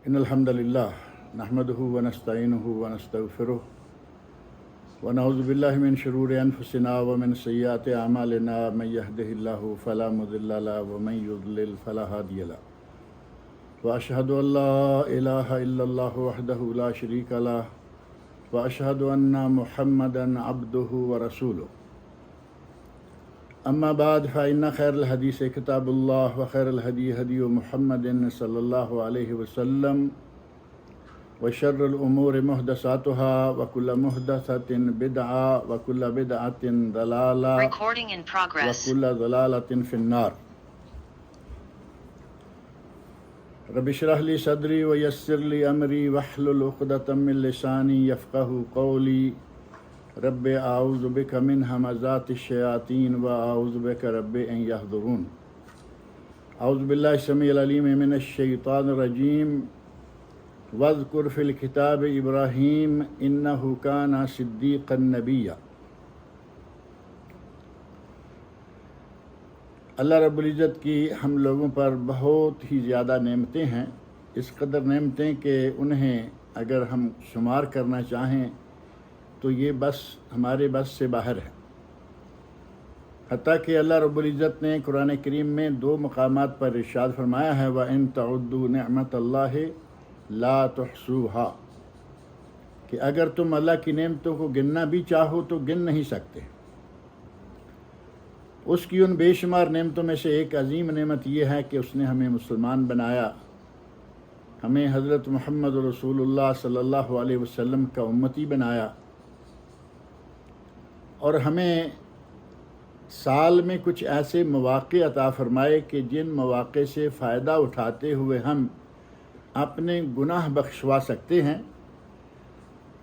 إن الحمد لله نحمده ونستعينه ونستغفره ونعوذ بالله من شرور أنفسنا ومن سيئات أعمالنا من يهده الله فلا مضل له ومن يضلل فلا هادي له وأشهد أن لا إله إلا الله وحده لا شريك له وأشهد أن محمدا عبده ورسوله أما بعد فإن خير الحديث كتاب الله وخير الهدي هدي محمد صلى الله عليه وسلم وشر الأمور محدثاتها وكل محدثة بدعة وكل بدعة ضلالة وكل ضلالة في النار. رب اشرح لي صدري ويسر لي أمري واحلل عقدة من لساني يفقهوا قولي. رب اعوذ بک من همزات الشیاطین واعوذ بک رب ان یحضرون. اعوذ باللہ السمیع العلیم من الشیطان الرجیم. واذکر فی الکتاب ابراہیم انہ کان صدیقا نبیا. اللہ رب العزت کی ہم لوگوں پر بہت ہی زیادہ نعمتیں ہیں، اس قدر نعمتیں کہ انہیں اگر ہم شمار کرنا چاہیں تو یہ بس ہمارے بس سے باہر ہے. حتیٰ کہ اللہ رب العزت نے قرآن کریم میں 2 مقامات پر ارشاد فرمایا ہے وَإِن تَعُدُّوا نِعْمَةَ اللَّهِ لَا تُحْصُوهَا، کہ اگر تم اللہ کی نعمتوں کو گننا بھی چاہو تو گن نہیں سکتے. اس کی ان بے شمار نعمتوں میں سے ایک عظیم نعمت یہ ہے کہ اس نے ہمیں مسلمان بنایا، ہمیں حضرت محمد رسول اللہ صلی اللہ علیہ وسلم کا امتی بنایا، اور ہمیں سال میں کچھ ایسے مواقع عطا فرمائے کہ جن مواقع سے فائدہ اٹھاتے ہوئے ہم اپنے گناہ بخشوا سکتے ہیں.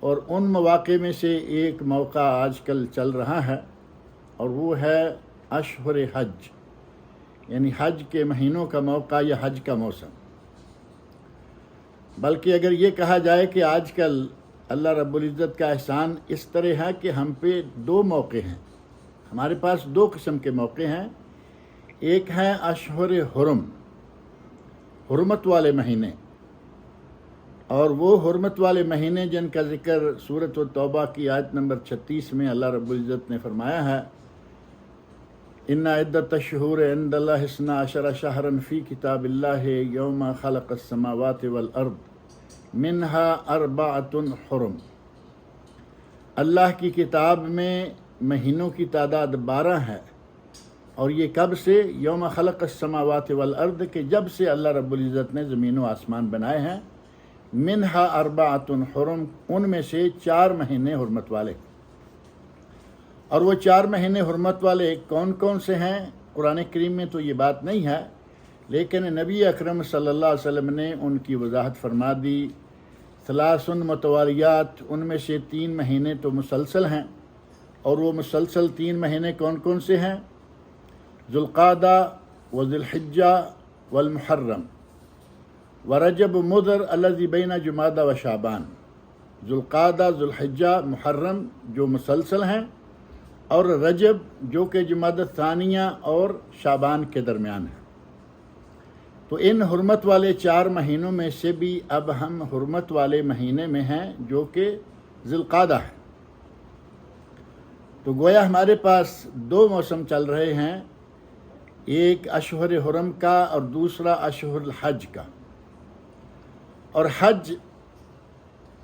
اور ان مواقع میں سے ایک موقع آج کل چل رہا ہے اور وہ ہے اشہر حج، یعنی حج کے مہینوں کا موقع یا حج کا موسم. بلکہ اگر یہ کہا جائے کہ آج کل اللہ رب العزت کا احسان اس طرح ہے کہ ہم پہ 2 موقع ہیں، ہمارے پاس 2 قسم کے موقع ہیں. ایک ہے اشہر حرم، حرمت والے مہینے، اور وہ حرمت والے مہینے جن کا ذکر سورۃ التوبہ کی آیت نمبر 36 میں اللہ رب العزت نے فرمایا ہے ان عدۃ الشہور عند اللہ 12 شہرا فی کتاب اللہ یوم خلق السماوات والارض منہا 4 حرم. اللہ کی کتاب میں مہینوں کی تعداد 12 ہے، اور یہ کب سے؟ یوم خلق السماوات والارض، کہ جب سے اللہ رب العزت نے زمین و آسمان بنائے ہیں. منہا 4 حرم، ان میں سے 4 مہینے حرمت والے. اور وہ 4 مہینے حرمت والے کون کون سے ہیں؟ قرآن کریم میں تو یہ بات نہیں ہے، لیکن نبی اکرم صلی اللہ علیہ وسلم نے ان کی وضاحت فرما دی. 3 متوالیات، ان میں سے 3 مہینے تو مسلسل ہیں، اور وہ مسلسل 3 مہینے کون کون سے ہیں؟ ذوالقعدہ وذی الحجہ والمحرم ورجب مضر الذی بین جمادی و شعبان. ذوالقعدہ، ذوالحجہ، محرم جو مسلسل ہیں، اور رجب جو کہ جمادی الثانیہ اور شعبان کے درمیان ہے. تو ان حرمت والے 4 مہینوں میں سے بھی اب ہم حرمت والے مہینے میں ہیں جو کہ ذوالقعدہ ہے. تو گویا ہمارے پاس 2 موسم چل رہے ہیں، ایک اشہر حرم کا اور دوسرا اشہر الحج کا. اور حج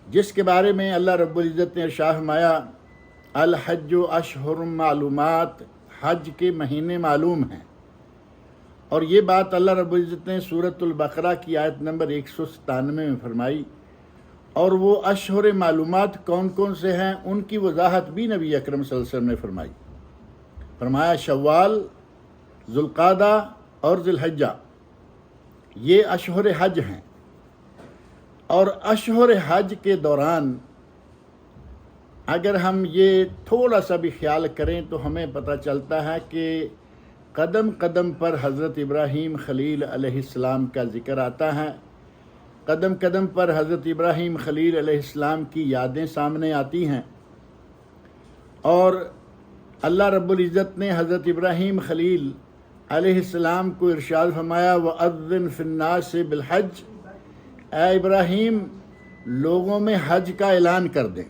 جس کے بارے میں اللہ رب العزت نے ارشاد فرمایا الحج اشہر معلومات، حج کے مہینے معلوم ہیں. اور یہ بات اللہ رب العزت نے سورۃ البقرہ کی آیت نمبر 197 میں فرمائی. اور وہ اشہر معلومات کون کون سے ہیں ان کی وضاحت بھی نبی اکرم صلی اللہ علیہ وسلم نے فرمائی. فرمایا شوال، ذوالقعدہ اور ذی الحجہ یہ اشہر حج ہیں. اور اشہر حج کے دوران اگر ہم یہ تھوڑا سا بھی خیال کریں تو ہمیں پتہ چلتا ہے کہ قدم قدم پر حضرت ابراہیم خلیل علیہ السلام کا ذکر آتا ہے. قدم قدم پر حضرت ابراہیم خلیل علیہ السلام کی یادیں سامنے آتی ہیں. اور اللہ رب العزت نے حضرت ابراہیم خلیل علیہ السلام کو ارشاد فرمایا وَأَذِّن فِي النَّاسِ بِالْحَجِّ اے ابراہیم لوگوں میں حج کا اعلان کر دیں،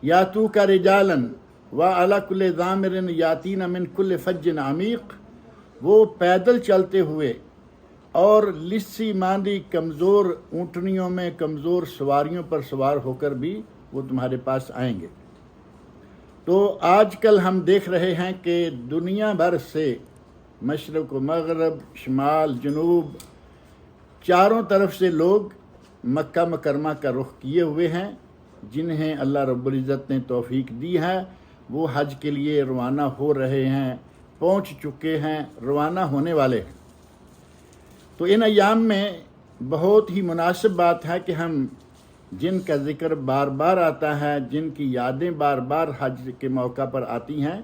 یا تو کا رجالن و علی کل ضامر یاتین من کل فج عمیق، وہ پیدل چلتے ہوئے اور لسی ماندی کمزور اونٹنیوں میں کمزور سواریوں پر سوار ہو کر بھی وہ تمہارے پاس آئیں گے۔ تو آج کل ہم دیکھ رہے ہیں کہ دنیا بھر سے مشرق و مغرب، شمال جنوب، چاروں طرف سے لوگ مکہ مکرمہ کا رخ کیے ہوئے ہیں۔ جنہیں اللہ رب العزت نے توفیق دی ہے وہ حج کے لیے روانہ ہو رہے ہیں، پہنچ چکے ہیں، روانہ ہونے والے ہیں۔ تو ان ایام میں بہت ہی مناسب بات ہے کہ ہم جن کا ذکر بار بار آتا ہے، جن کی یادیں بار بار حج کے موقع پر آتی ہیں،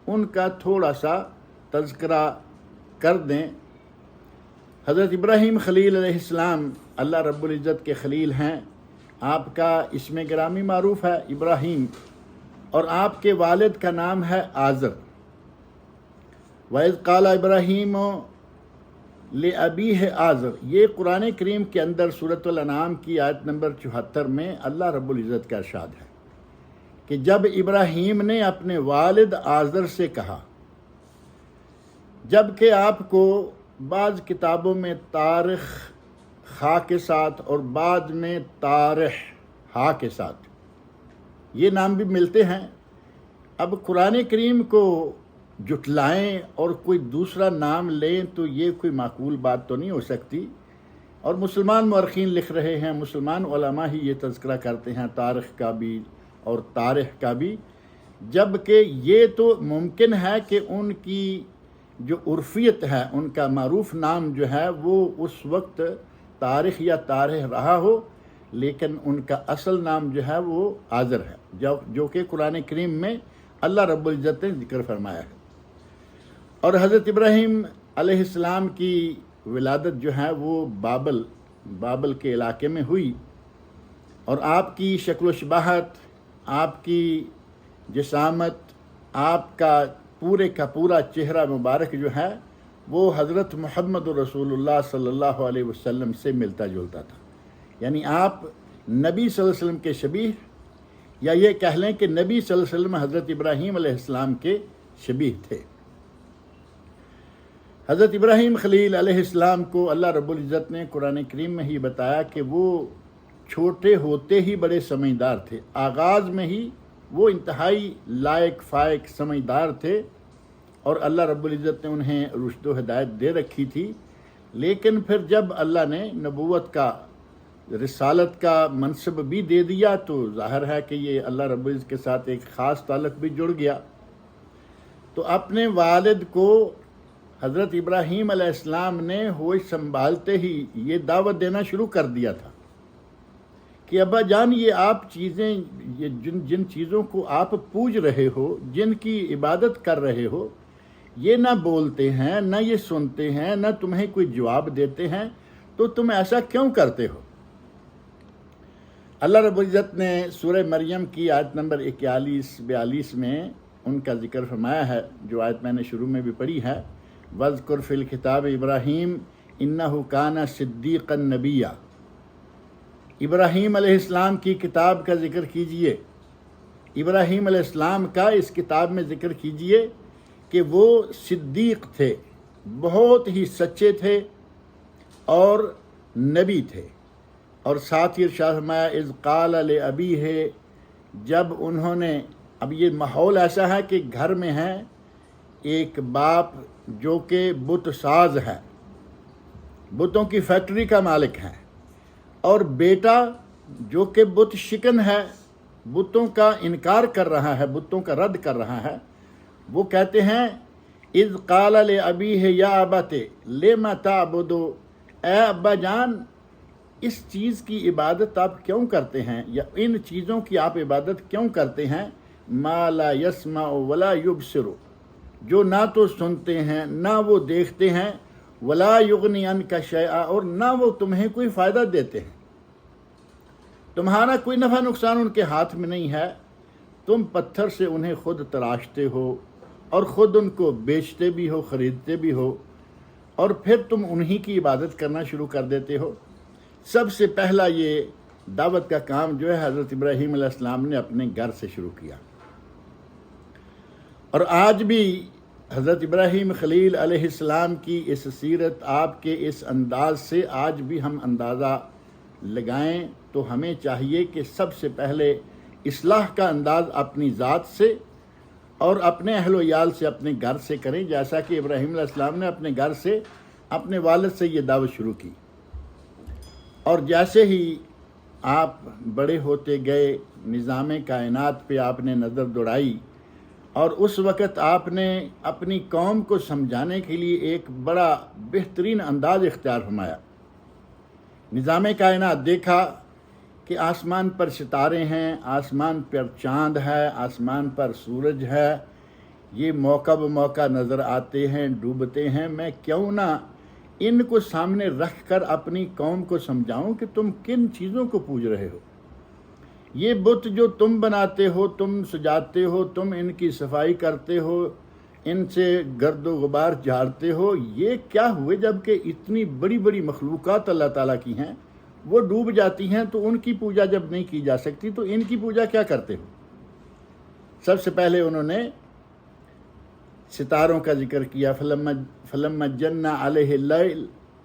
ان کا تھوڑا سا تذکرہ کر دیں۔ حضرت ابراہیم خلیل علیہ السلام اللہ رب العزت کے خلیل ہیں۔ آپ کا اسم گرامی معروف ہے ابراہیم، اور آپ کے والد کا نام ہے آزر۔ وَإِذْ قَالَ إِبْرَاهِيمُ لِأَبِيهِ آزر، یہ قرآن کریم کے اندر سورۃ الانعام کی آیت نمبر 74 میں اللہ رب العزت کا ارشاد ہے کہ جب ابراہیم نے اپنے والد آزر سے کہا، جب کہ آپ کو بعض کتابوں میں تاریخ خا کے ساتھ اور بعد میں تارح ہا کے ساتھ یہ نام بھی ملتے ہیں۔ اب قرآن کریم کو جٹلائیں اور کوئی دوسرا نام لیں تو یہ کوئی معقول بات تو نہیں ہو سکتی، اور مسلمان مورخین لکھ رہے ہیں، مسلمان علماء ہی یہ تذکرہ کرتے ہیں تاریخ کا بھی اور تارح کا بھی، جبکہ یہ تو ممکن ہے کہ ان کی جو عرفیت ہے، ان کا معروف نام جو ہے وہ اس وقت تاریخ یا تارح رہا ہو، لیکن ان کا اصل نام جو ہے وہ آزر ہے، جو کہ قرآن کریم میں اللہ رب العزت نے ذکر فرمایا ہے۔ اور حضرت ابراہیم علیہ السلام کی ولادت جو ہے وہ بابل کے علاقے میں ہوئی، اور آپ کی شکل و شباہت، آپ کی جسامت، آپ کا پورا چہرہ مبارک جو ہے وہ حضرت محمد رسول اللہ صلی اللہ علیہ وسلم سے ملتا جلتا تھا، یعنی آپ نبی صلی اللہ علیہ وسلم کے شبیہ، یا یہ کہہ لیں کہ نبی صلی اللہ علیہ وسلم حضرت ابراہیم علیہ السلام کے شبیہ تھے۔ حضرت ابراہیم خلیل علیہ السلام کو اللہ رب العزت نے قرآن کریم میں ہی بتایا کہ وہ چھوٹے ہوتے ہی بڑے سمجھدار تھے، آغاز میں ہی وہ انتہائی لائق فائق سمجھدار تھے، اور اللہ رب العزت نے انہیں رشد و ہدایت دے رکھی تھی۔ لیکن پھر جب اللہ نے نبوت کا، رسالت کا منصب بھی دے دیا تو ظاہر ہے کہ یہ اللہ رب العزت کے ساتھ ایک خاص تعلق بھی جڑ گیا۔ تو اپنے والد کو حضرت ابراہیم علیہ السلام نے ہوش سنبھالتے ہی یہ دعوت دینا شروع کر دیا تھا کہ ابا جان، یہ آپ چیزیں، یہ جن چیزوں کو آپ پوج رہے ہو، جن کی عبادت کر رہے ہو، یہ نہ بولتے ہیں، نہ یہ سنتے ہیں، نہ تمہیں کوئی جواب دیتے ہیں، تو تم ایسا کیوں کرتے ہو؟ اللہ رب العزت نے سورہ مریم کی آیت نمبر 41-42 میں ان کا ذکر فرمایا ہے، جو آیت میں نے شروع میں بھی پڑھی ہے، وَاذْكُرْ فِي الْكِتَابِ إِبْرَاهِيمَ إِنَّهُ كَانَ صِدِّيقًا نَبِيًّا۔ ابراہیم علیہ السلام کی کتاب کا ذکر کیجئے، ابراہیم علیہ السلام کا اس کتاب میں ذکر کیجئے کہ وہ صدیق تھے، بہت ہی سچے تھے اور نبی تھے۔ اور ساتھ ہی ارشاد فرمایا اذ قال لأبیہ، جب انہوں نے، اب یہ ماحول ایسا ہے کہ گھر میں ہے ایک باپ جو کہ بت ساز ہے، بتوں کی فیکٹری کا مالک ہے، اور بیٹا جو کہ بت شکن ہے، بتوں کا انکار کر رہا ہے، بتوں کا رد کر رہا ہے، وہ کہتے ہیں اذ قال لأبیہ یا ابت لم تعبد، اے ابا جان اس چیز کی عبادت آپ کیوں کرتے ہیں، یا ان چیزوں کی آپ عبادت کیوں کرتے ہیں، ما لا يسمع ولا يبصر، جو نہ تو سنتے ہیں نہ وہ دیکھتے ہیں، ولا یغنی عنک شیئا، اور نہ وہ تمہیں کوئی فائدہ دیتے ہیں، تمہارا کوئی نفع نقصان ان کے ہاتھ میں نہیں ہے، تم پتھر سے انہیں خود تراشتے ہو اور خود ان کو بیچتے بھی ہو، خریدتے بھی ہو، اور پھر تم انہی کی عبادت کرنا شروع کر دیتے ہو۔ سب سے پہلا یہ دعوت کا کام جو ہے حضرت ابراہیم علیہ السلام نے اپنے گھر سے شروع کیا، اور آج بھی حضرت ابراہیم خلیل علیہ السلام کی اس سیرت، آپ کے اس انداز سے آج بھی ہم اندازہ لگائیں تو ہمیں چاہیے کہ سب سے پہلے اصلاح کا انداز اپنی ذات سے اور اپنے اہل و عیال سے، اپنے گھر سے کریں، جیسا کہ ابراہیم علیہ السلام نے اپنے گھر سے، اپنے والد سے یہ دعوت شروع کی۔ اور جیسے ہی آپ بڑے ہوتے گئے، نظام کائنات پہ آپ نے نظر دوڑائی، اور اس وقت آپ نے اپنی قوم کو سمجھانے کے لیے ایک بڑا بہترین انداز اختیار فرمایا۔ نظام کائنات دیکھا کہ آسمان پر ستارے ہیں، آسمان پر چاند ہے، آسمان پر سورج ہے، یہ موقع بموقع نظر آتے ہیں، ڈوبتے ہیں۔ میں کیوں نہ ان کو سامنے رکھ کر اپنی قوم کو سمجھاؤں کہ تم کن چیزوں کو پوج رہے ہو۔ یہ بت جو تم بناتے ہو، تم سجاتے ہو، تم ان کی صفائی کرتے ہو، ان سے گرد و غبار جھاڑتے ہو، یہ کیا ہوئے جبکہ اتنی بڑی بڑی مخلوقات اللہ تعالیٰ کی ہیں، وہ ڈوب جاتی ہیں تو ان کی پوجا جب نہیں کی جا سکتی تو ان کی پوجا کیا کرتے ہو؟ سب سے پہلے انہوں نے ستاروں کا ذکر کیا۔ فلما جن علیہ اللیل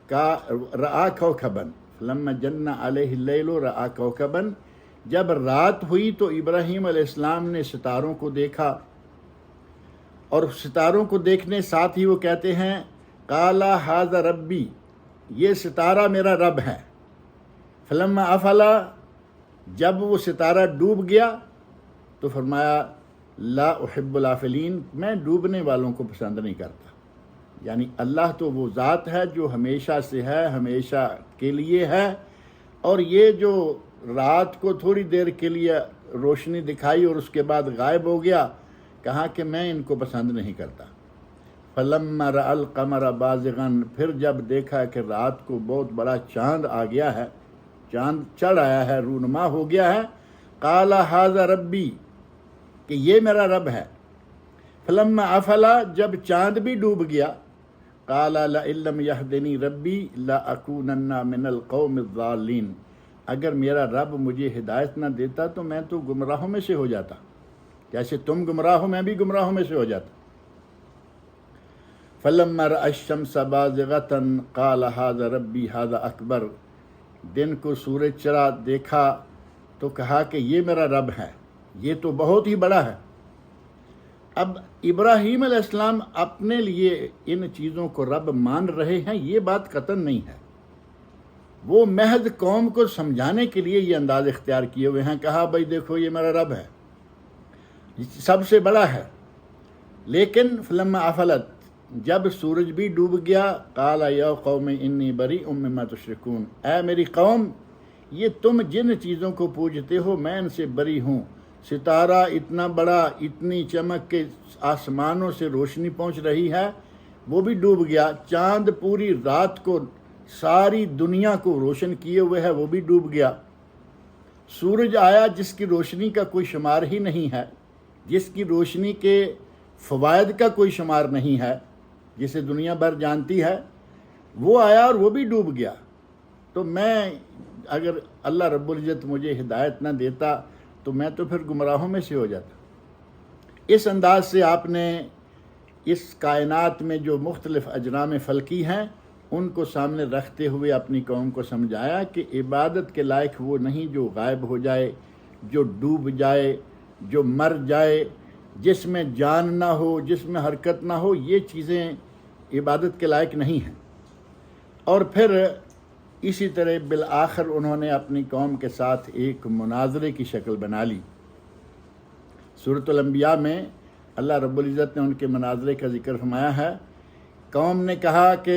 کا رآ کوکبا، فلما جن علیہ اللیل رآ کوکبا، جب رات ہوئی تو ابراہیم علیہ السلام نے ستاروں کو دیکھا، اور ستاروں کو دیکھنے ساتھ ہی وہ کہتے ہیں قال ھذا ربی، یہ ستارہ میرا رب ہے۔ فلما افلا، جب وہ ستارہ ڈوب گیا تو فرمایا لا احب الافلین، میں ڈوبنے والوں کو پسند نہیں کرتا۔ یعنی اللہ تو وہ ذات ہے جو ہمیشہ سے ہے، ہمیشہ کے لیے ہے، اور یہ جو رات کو تھوڑی دیر کے لیے روشنی دکھائی اور اس کے بعد غائب ہو گیا، کہا کہ میں ان کو پسند نہیں کرتا۔ فلما رأى القمر بازغا، پھر جب دیکھا کہ رات کو بہت بڑا چاند آ گیا ہے، چاند چڑھ آیا ہے، رونما ہو گیا ہے، قال ھذا ربی، کہ یہ میرا رب ہے۔ فلما افلا، جب چاند بھی ڈوب گیا، قال لئن لم يهدني ربی لأکونن من القوم الضالین، اگر میرا رب مجھے ہدایت نہ دیتا تو میں تو گمراہوں میں سے ہو جاتا، جیسے تم گمراہ ہو میں بھی گمراہوں میں سے ہو جاتا۔ فلما رأى الشمس بازغة قال ھذا ربی ھذا اکبر، دن کو سورج چڑھا دیکھا تو کہا کہ یہ میرا رب ہے، یہ تو بہت ہی بڑا ہے۔ اب ابراہیم علیہ السلام اپنے لیے ان چیزوں کو رب مان رہے ہیں، یہ بات قطعاً نہیں ہے، وہ محض قوم کو سمجھانے کے لیے یہ انداز اختیار کیے ہوئے ہیں۔ کہا بھائی دیکھو یہ میرا رب ہے، سب سے بڑا ہے۔ لیکن فلما افلت، جب سورج بھی ڈوب گیا، قال یا قوم انی بریء مما تشرکون، اے میری قوم، یہ تم جن چیزوں کو پوجتے ہو میں ان سے بری ہوں۔ ستارہ اتنا بڑا، اتنی چمک کے آسمانوں سے روشنی پہنچ رہی ہے، وہ بھی ڈوب گیا۔ چاند پوری رات کو ساری دنیا کو روشن کیے ہوئے ہے، وہ بھی ڈوب گیا۔ سورج آیا جس کی روشنی کا کوئی شمار ہی نہیں ہے، جس کی روشنی کے فوائد کا کوئی شمار نہیں ہے، جسے دنیا بھر جانتی ہے، وہ آیا اور وہ بھی ڈوب گیا۔ تو میں اگر اللہ رب العزت مجھے ہدایت نہ دیتا تو میں تو پھر گمراہوں میں سے ہو جاتا۔ اس انداز سے آپ نے اس کائنات میں جو مختلف اجرام فلکی ہیں ان کو سامنے رکھتے ہوئے اپنی قوم کو سمجھایا کہ عبادت کے لائق وہ نہیں جو غائب ہو جائے، جو ڈوب جائے، جو مر جائے، جس میں جان نہ ہو، جس میں حرکت نہ ہو، یہ چیزیں عبادت کے لائق نہیں ہیں۔ اور پھر اسی طرح بالآخر انہوں نے اپنی قوم کے ساتھ ایک مناظرے کی شکل بنا لی۔ سورۃ الانبیاء میں اللہ رب العزت نے ان کے مناظرے کا ذکر فرمایا ہے۔ قوم نے کہا کہ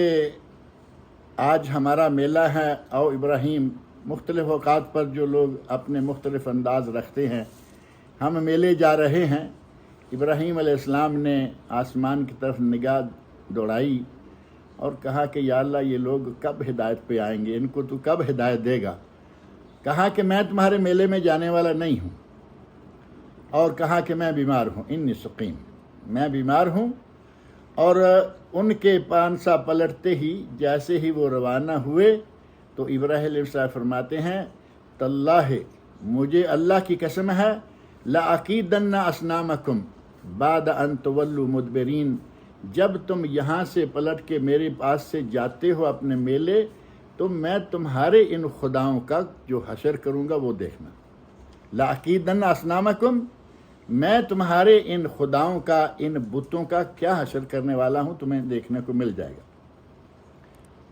آج ہمارا میلہ ہے، او ابراہیم، مختلف اوقات پر جو لوگ اپنے مختلف انداز رکھتے ہیں، ہم میلے جا رہے ہیں۔ ابراہیم علیہ السلام نے آسمان کی طرف نگاہ دوڑائی اور کہا کہ یا اللہ یہ لوگ کب ہدایت پہ آئیں گے، ان کو تو کب ہدایت دے گا۔ کہا کہ میں تمہارے میلے میں جانے والا نہیں ہوں، اور کہا کہ میں بیمار ہوں، انی سقیم، میں بیمار ہوں۔ اور ان کے پانسا پلٹتے ہی جیسے ہی وہ روانہ ہوئے تو تو ابراہیم علیہ السلام فرماتے ہیں تاللہ مجھے اللہ کی قسم ہے لَأَكِيدَنَّ أَصْنَامَكُمْ بَعْدَ أَن تُوَلُّوا مُدْبِرِينَ جب تم یہاں سے پلٹ کے میرے پاس سے جاتے ہو اپنے میلے تو میں تمہارے ان خداؤں کا جو حشر کروں گا وہ دیکھنا۔ لَأَكِيدَنَّ أَصْنَامَكُمْ میں تمہارے ان خداؤں کا ان بتوں کا کیا حشر کرنے والا ہوں تمہیں دیکھنے کو مل جائے گا۔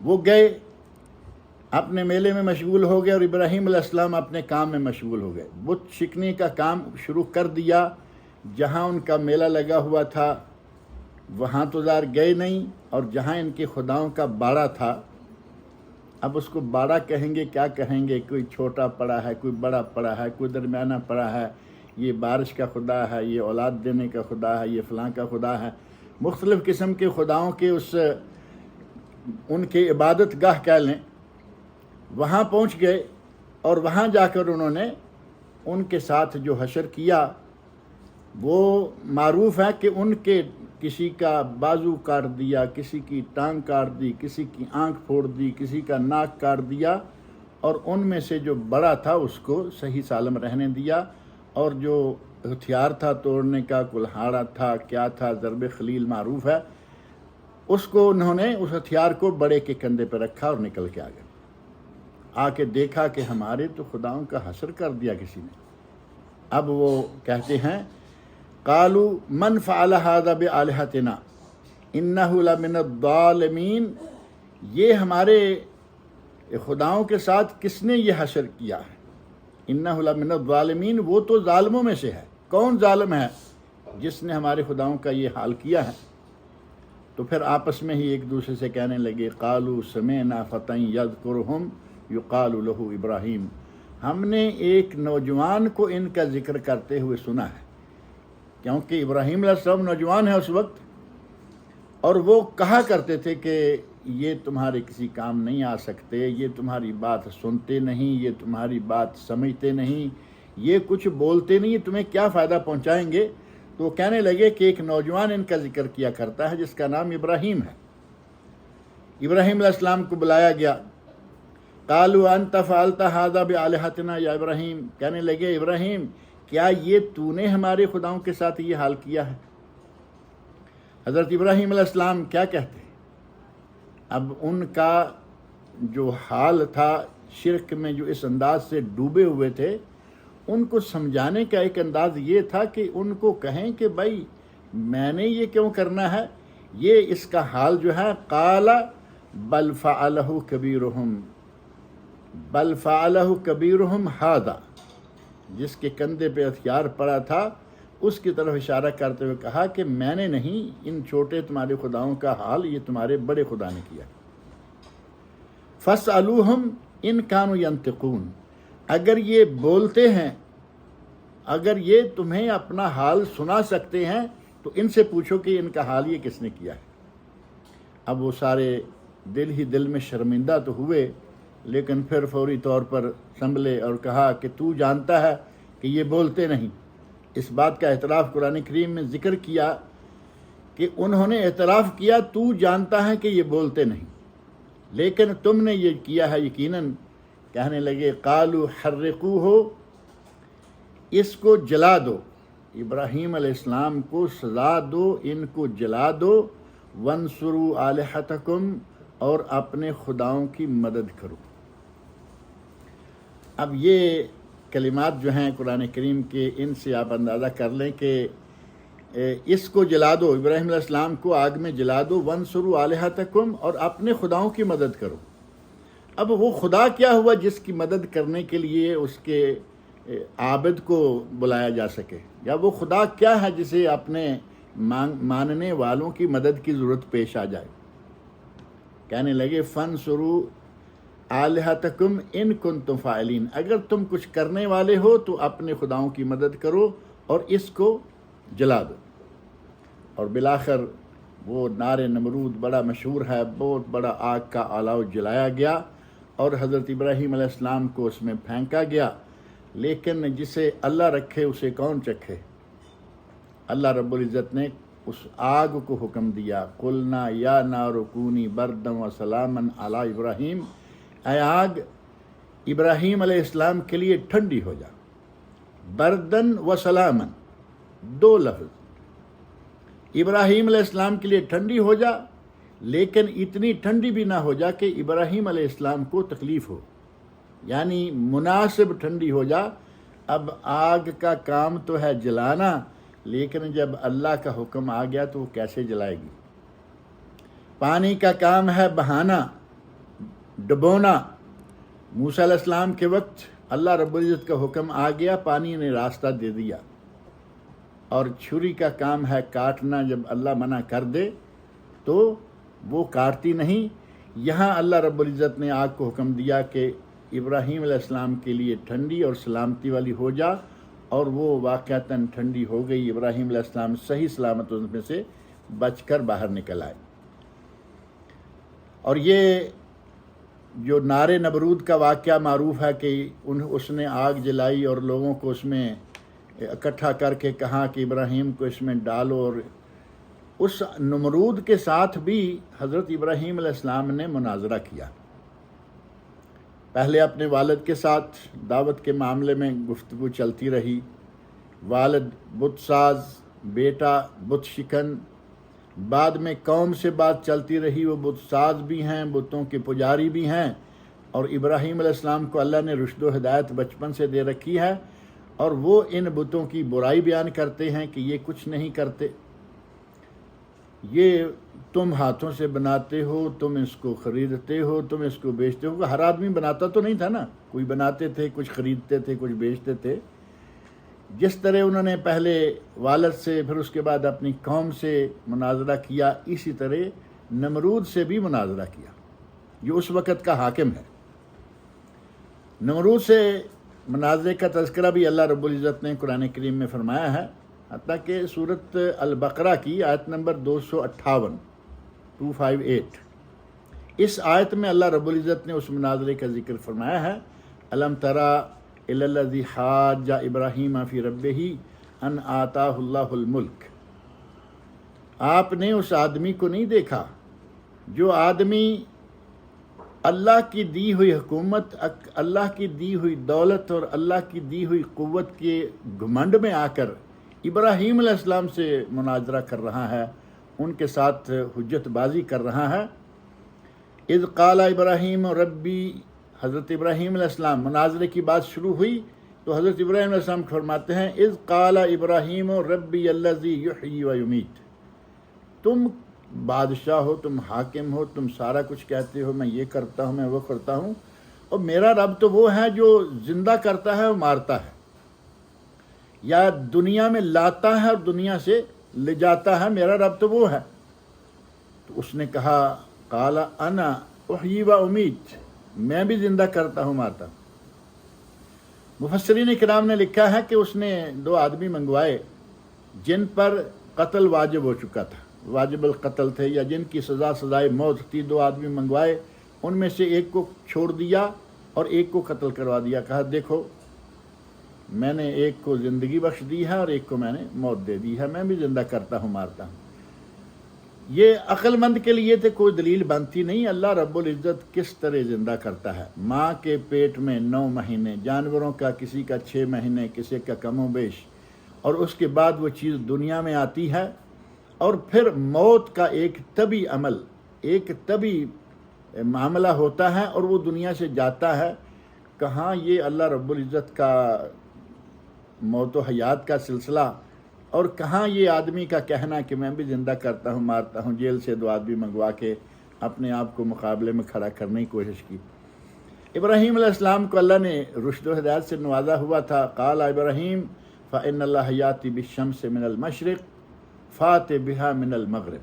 وہ گئے اپنے میلے میں مشغول ہو گئے اور ابراہیم علیہ السلام اپنے کام میں مشغول ہو گئے۔ بت شکنی کا کام شروع کر دیا۔ جہاں ان کا میلہ لگا ہوا تھا وہاں تو ظاہر گئے نہیں، اور جہاں ان کے خداؤں کا باڑا تھا، اب اس کو باڑا کہیں گے کیا کہیں گے، کوئی چھوٹا پڑا ہے، کوئی بڑا پڑا ہے، کوئی درمیانہ پڑا ہے، یہ بارش کا خدا ہے، یہ اولاد دینے کا خدا ہے، یہ فلاں کا خدا ہے، مختلف قسم کے خداؤں کے ان کے عبادت گاہ کہہ لیں، وہاں پہنچ گئے اور وہاں جا کر انہوں نے ان کے ساتھ جو حشر کیا وہ معروف ہے کہ ان کے کسی کا بازو کاٹ دیا، کسی کی ٹانگ کاٹ دی، کسی کی آنکھ پھوڑ دی، کسی کا ناک کاٹ دیا، اور ان میں سے جو بڑا تھا اس کو صحیح سالم رہنے دیا، اور جو ہتھیار تھا توڑنے کا، کلہاڑا تھا، کیا تھا، ضرب خلیل معروف ہے، اس کو انہوں نے اس ہتھیار کو بڑے کے کندھے پہ رکھا اور نکل کے آ گئے۔ آ کے دیکھا کہ ہمارے تو خداؤں کا حشر کر دیا کسی نے۔ اب وہ کہتے ہیں قالوا من فعل هذا بآلهتنا انه لمن الظالمین، یہ ہمارے خداؤں کے ساتھ کس نے یہ حشر کیا ہے؟ انه لمن الظالمین، وہ تو ظالموں میں سے ہے۔ کون ظالم ہے جس نے ہمارے خداؤں کا یہ حال کیا ہے؟ تو پھر آپس میں ہی ایک دوسرے سے کہنے لگے قالوا سمعنا فتى یذکرہم یقال له ابراہیم، ہم نے ایک نوجوان کو ان کا ذکر کرتے ہوئے سنا ہے، کیونکہ ابراہیم علیہ السلام نوجوان ہے اس وقت، اور وہ کہا کرتے تھے کہ یہ تمہارے کسی کام نہیں آ سکتے، یہ تمہاری بات سنتے نہیں، یہ تمہاری بات سمجھتے نہیں، یہ کچھ بولتے نہیں، تمہیں کیا فائدہ پہنچائیں گے۔ تو وہ کہنے لگے کہ ایک نوجوان ان کا ذکر کیا کرتا ہے جس کا نام ابراہیم ہے۔ ابراہیم علیہ السلام کو بلایا گیا، قالوا انت فعلت هذا بآلهتنا یا ابراہیم، کہنے لگے ابراہیم کیا یہ تو نے ہمارے خداؤں کے ساتھ یہ حال کیا ہے؟ حضرت ابراہیم علیہ السلام کیا کہتے ہیں؟ اب ان کا جو حال تھا شرک میں، جو اس انداز سے ڈوبے ہوئے تھے، ان کو سمجھانے کا ایک انداز یہ تھا کہ ان کو کہیں کہ بھائی میں نے یہ کیوں کرنا ہے، یہ اس کا حال جو ہے قال بل فعلہ کبیرہم، بل فعلہ کبیرہم ھذا، جس کے کندھے پہ ہتھیار پڑا تھا اس کی طرف اشارہ کرتے ہوئے کہا کہ میں نے نہیں، ان چھوٹے تمہارے خداؤں کا حال یہ تمہارے بڑے خدا نے کیا۔ فاسألوہم ان کانوا ینطقون، اگر یہ بولتے ہیں، اگر یہ تمہیں اپنا حال سنا سکتے ہیں تو ان سے پوچھو کہ ان کا حال یہ کس نے کیا ہے۔ اب وہ سارے دل ہی دل میں شرمندہ تو ہوئے، لیکن پھر فوری طور پر سنبھلے اور کہا کہ تو جانتا ہے کہ یہ بولتے نہیں۔ اس بات کا اعتراف قرآن کریم میں ذکر کیا کہ انہوں نے اعتراف کیا تو جانتا ہے کہ یہ بولتے نہیں، لیکن تم نے یہ کیا ہے یقیناً۔ کہنے لگے قالوا حرقوہ، اس کو جلا دو، ابراہیم علیہ السلام کو سزا دو، ان کو جلا دو، وانصروا آلہتکم، اور اپنے خداؤں کی مدد کرو۔ اب یہ کلمات جو ہیں قرآن کریم کے، ان سے آپ اندازہ کر لیں کہ اس کو جلا دو، ابراہیم علیہ السلام کو آگ میں جلا دو، وانصروا آلہتکم، اور اپنے خداؤں کی مدد کرو۔ اب وہ خدا کیا ہوا جس کی مدد کرنے کے لیے اس کے عابد کو بلایا جا سکے، یا وہ خدا کیا ہے جسے اپنے ماننے والوں کی مدد کی ضرورت پیش آ جائے۔ کہنے لگے فانصروا آلہتکم ان کنتم فاعلین، اگر تم کچھ کرنے والے ہو تو اپنے خداؤں کی مدد کرو اور اس کو جلا دو۔ اور بالآخر وہ نار نمرود بڑا مشہور ہے، بہت بڑا آگ کا الاؤ جلایا گیا اور حضرت ابراہیم علیہ السلام کو اس میں پھینکا گیا، لیکن جسے اللہ رکھے اسے کون چکھے؟ اللہ رب العزت نے اس آگ کو حکم دیا، قلنا یا نار کونی بردا و سلاما علی ابراہیم، اے آگ ابراہیم علیہ السلام کے لیے ٹھنڈی ہو جا، بردن و سلامن، دو لفظ، ابراہیم علیہ السلام کے لیے ٹھنڈی ہو جا لیکن اتنی ٹھنڈی بھی نہ ہو جا کہ ابراہیم علیہ السلام کو تکلیف ہو، یعنی مناسب ٹھنڈی ہو جا۔ اب آگ کا کام تو ہے جلانا، لیکن جب اللہ کا حکم آ گیا تو وہ کیسے جلائے گی۔ پانی کا کام ہے بہانا، ڈبونا۔ موسیٰ علیہ السلام کے وقت اللہ رب العزت کا حکم آ گیا، پانی نے راستہ دے دیا۔ اور چھری کا کام ہے کاٹنا، جب اللہ منع کر دے تو وہ کاٹتی نہیں۔ یہاں اللہ رب العزت نے آگ کو حکم دیا کہ ابراہیم علیہ السلام کے لیے ٹھنڈی اور سلامتی والی ہو جا، اور وہ واقعتاً ٹھنڈی ہو گئی۔ ابراہیم علیہ السلام صحیح سلامت ان میں سے بچ کر باہر نکل آئے۔ اور یہ جو نار نمرود کا واقعہ معروف ہے کہ اس نے آگ جلائی اور لوگوں کو اس میں اکٹھا کر کے کہا کہ ابراہیم کو اس میں ڈالو، اور اس نمرود کے ساتھ بھی حضرت ابراہیم علیہ السلام نے مناظرہ کیا۔ پہلے اپنے والد کے ساتھ دعوت کے معاملے میں گفتگو چلتی رہی، والد بت ساز، بیٹا بت شکن۔ بعد میں قوم سے بات چلتی رہی، وہ بت ساز بھی ہیں، بتوں کے پجاری بھی ہیں، اور ابراہیم علیہ السلام کو اللہ نے رشد و ہدایت بچپن سے دے رکھی ہے، اور وہ ان بتوں کی برائی بیان کرتے ہیں کہ یہ کچھ نہیں کرتے، یہ تم ہاتھوں سے بناتے ہو، تم اس کو خریدتے ہو، تم اس کو بیچتے ہو۔ ہر آدمی بناتا تو نہیں تھا نا، کوئی بناتے تھے، کچھ خریدتے تھے، کچھ بیچتے تھے۔ جس طرح انہوں نے پہلے والد سے، پھر اس کے بعد اپنی قوم سے مناظرہ کیا، اسی طرح نمرود سے بھی مناظرہ کیا، جو اس وقت کا حاکم ہے۔ نمرود سے مناظرے کا تذکرہ بھی اللہ رب العزت نے قرآن کریم میں فرمایا ہے، حتیٰ کہ سورۃ البقرہ کی آیت نمبر 258 اس آیت میں اللہ رب العزت نے اس مناظرے کا ذکر فرمایا ہے۔ الم تری الی الذی حاج ابراہیم فی ربہ ان آتاہ اللہ الملک۔ آپ نے اس آدمی کو نہیں دیکھا جو آدمی اللہ کی دی ہوئی حکومت، اللہ کی دی ہوئی دولت اور اللہ کی دی ہوئی قوت کے گھمنڈ میں آ کر ابراہیم علیہ السلام سے مناظرہ کر رہا ہے، ان کے ساتھ حجت بازی کر رہا ہے۔ اذ قال ابراہیم ربی، حضرت ابراہیم علیہ السلام، مناظرے کی بات شروع ہوئی تو حضرت ابراہیم علیہ السلام فرماتے ہیں اذ قال ابراہیم ربی الذی یحیی و یمیت۔ تم بادشاہ ہو، تم حاکم ہو، تم سارا کچھ کہتے ہو، میں یہ کرتا ہوں، میں وہ کرتا ہوں، اور میرا رب تو وہ ہے جو زندہ کرتا ہے اور مارتا ہے، یا دنیا میں لاتا ہے اور دنیا سے لے جاتا ہے، میرا رب تو وہ ہے۔ تو اس نے کہا قال انا احیی و امیت، میں بھی زندہ کرتا ہوں، مارتا ہوں۔ مفسرین کرام نے لکھا ہے کہ اس نے 2 آدمی منگوائے جن پر قتل واجب ہو چکا تھا، واجب القتل تھے، یا جن کی سزائے موت تھی۔ 2 آدمی منگوائے، ان میں سے ایک کو چھوڑ دیا اور ایک کو قتل کروا دیا۔ کہا دیکھو میں نے ایک کو زندگی بخش دی ہے اور ایک کو میں نے موت دے دی ہے، میں بھی زندہ کرتا ہوں، مارتا ہوں۔ یہ عقل مند کے لیے تو کوئی دلیل بنتی نہیں، اللہ رب العزت کس طرح زندہ کرتا ہے۔ ماں کے پیٹ میں 9 مہینے، جانوروں کا کسی کا 6 مہینے، کسی کا کم و بیش، اور اس کے بعد وہ چیز دنیا میں آتی ہے، اور پھر موت کا ایک طبی عمل، ایک طبی معاملہ ہوتا ہے اور وہ دنیا سے جاتا ہے۔ کہاں یہ اللہ رب العزت کا موت و حیات کا سلسلہ، اور کہاں یہ آدمی کا کہنا کہ میں بھی زندہ کرتا ہوں، مارتا ہوں۔ جیل سے 2 آدمی منگوا کے اپنے آپ کو مقابلے میں کھڑا کرنے کی کوشش کی۔ ابراہیم علیہ السلام کو اللہ نے رشد و ہدایت سے نوازا ہوا تھا۔ قال ابراہیم فإن اللہ یاتی بالشمس من المشرق فات بہا من المغرب۔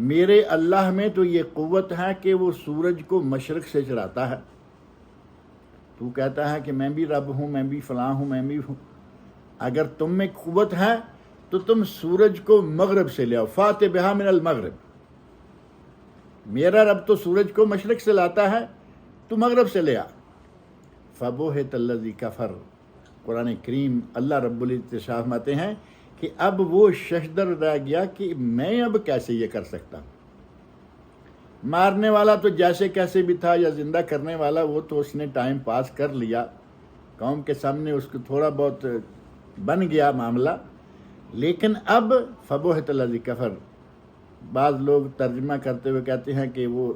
میرے اللہ میں تو یہ قوت ہے کہ وہ سورج کو مشرق سے چڑھاتا ہے۔ تو کہتا ہے کہ میں بھی رب ہوں، میں بھی فلاں ہوں، میں بھی ہوں۔ اگر تم میں قوت ہے تو تم سورج کو مغرب سے لے آؤ، فات بہا من المغرب۔ میرا رب تو سورج کو مشرق سے لاتا ہے، تو مغرب سے لے آ۔ فبہت الذی کفر، قرآن کریم اللہ رب العزت فرماتے ہیں کہ اب وہ ششدر رہ گیا کہ میں اب کیسے یہ کر سکتا ہوں۔ مارنے والا تو جیسے کیسے بھی تھا، یا زندہ کرنے والا وہ تو اس نے ٹائم پاس کر لیا، قوم کے سامنے اس کو تھوڑا بہت بن گیا معاملہ. لیکن اب فبہت الذی کفر، بعض لوگ ترجمہ کرتے ہوئے کہتے ہیں کہ وہ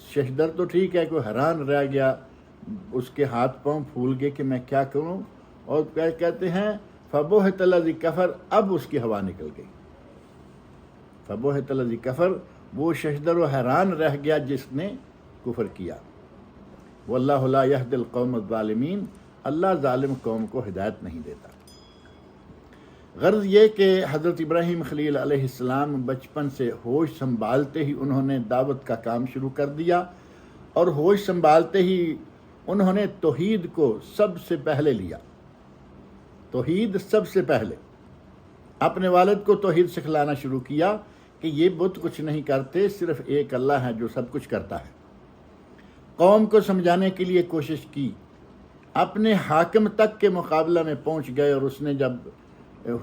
ششدر تو ٹھیک ہے، کوئی حیران رہ گیا، اس کے ہاتھ پاؤں پھول گئے کہ میں کیا کروں، اور کہتے ہیں فبہت الذی کفر، اب اس کی ہوا نکل گئی. فبہت الذی کفر، وہ ششدر و حیران رہ گیا جس نے کفر کیا. واللہ لا یہدی القوم الظالمین، اللہ ظالم قوم کو ہدایت نہیں دیتا. غرض یہ کہ حضرت ابراہیم خلیل علیہ السلام بچپن سے ہوش سنبھالتے ہی انہوں نے دعوت کا کام شروع کر دیا، اور ہوش سنبھالتے ہی انہوں نے توحید کو سب سے پہلے لیا. توحید سب سے پہلے اپنے والد کو توحید سکھلانا شروع کیا کہ یہ بت کچھ نہیں کرتے، صرف ایک اللہ ہے جو سب کچھ کرتا ہے. قوم کو سمجھانے کے لیے کوشش کی، اپنے حاکم تک کے مقابلہ میں پہنچ گئے، اور اس نے جب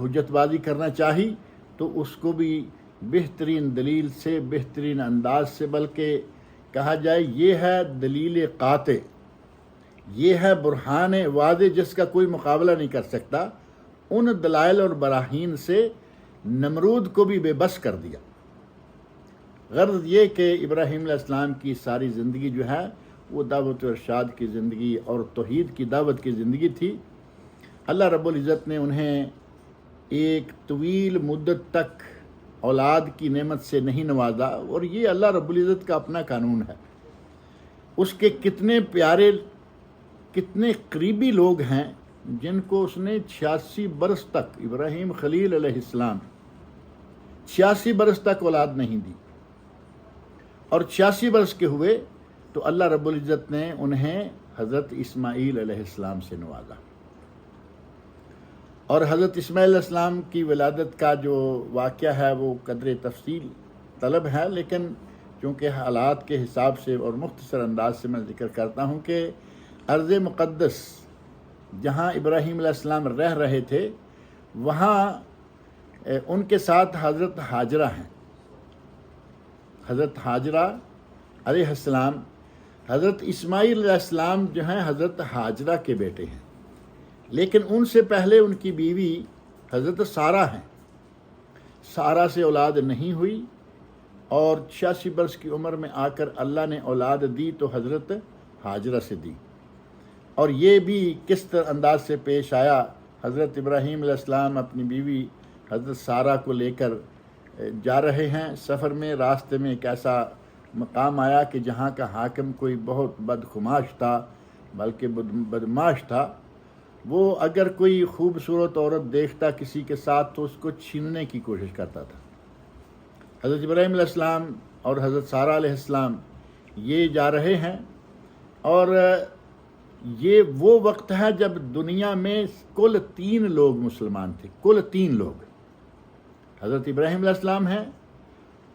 حجت بازی کرنا چاہی تو اس کو بھی بہترین دلیل سے، بہترین انداز سے، بلکہ کہا جائے یہ ہے دلیل قاطع، یہ ہے برہان واضح جس کا کوئی مقابلہ نہیں کر سکتا. ان دلائل اور براہین سے نمرود کو بھی بے بس کر دیا. غرض یہ کہ ابراہیم علیہ السلام کی ساری زندگی جو ہے وہ دعوت و ارشاد کی زندگی اور توحید کی دعوت کی زندگی تھی. اللہ رب العزت نے انہیں ایک طویل مدت تک اولاد کی نعمت سے نہیں نوازا، اور یہ اللہ رب العزت کا اپنا قانون ہے. اس کے کتنے پیارے، کتنے قریبی لوگ ہیں جن کو اس نے 86 برس تک، ابراہیم خلیل علیہ السلام 86 برس تک اولاد نہیں دی، اور 86 برس کے ہوئے تو اللہ رب العزت نے انہیں حضرت اسماعیل علیہ السلام سے نوازا. اور حضرت اسماعیل علیہ السلام کی ولادت کا جو واقعہ ہے وہ قدر تفصیل طلب ہے، لیکن چونکہ حالات کے حساب سے اور مختصر انداز سے میں ذکر کرتا ہوں کہ ارض مقدس جہاں ابراہیم علیہ السلام رہ رہے تھے وہاں ان کے ساتھ حضرت ہاجرہ ہیں. حضرت ہاجرہ علیہ السلام، حضرت اسماعیل علیہ السلام جو ہیں حضرت ہاجرہ کے بیٹے ہیں، لیکن ان سے پہلے ان کی بیوی حضرت سارہ ہیں. سارہ سے اولاد نہیں ہوئی، اور 86 برس کی عمر میں آ کر اللہ نے اولاد دی تو حضرت ہاجرہ سے دی. اور یہ بھی کس طرح انداز سے پیش آیا، حضرت ابراہیم علیہ السلام اپنی بیوی حضرت سارہ کو لے کر جا رہے ہیں سفر میں. راستے میں ایک ایسا مقام آیا کہ جہاں کا حاکم کوئی بہت بدخماش تھا، بلکہ بدماش تھا. وہ اگر کوئی خوبصورت عورت دیکھتا کسی کے ساتھ تو اس کو چھیننے کی کوشش کرتا تھا. حضرت ابراہیم علیہ السلام اور حضرت سارہ علیہ السلام یہ جا رہے ہیں، اور یہ وہ وقت ہے جب دنیا میں کل 3 لوگ مسلمان تھے. کل 3 لوگ، حضرت ابراہیم علیہ السلام ہیں،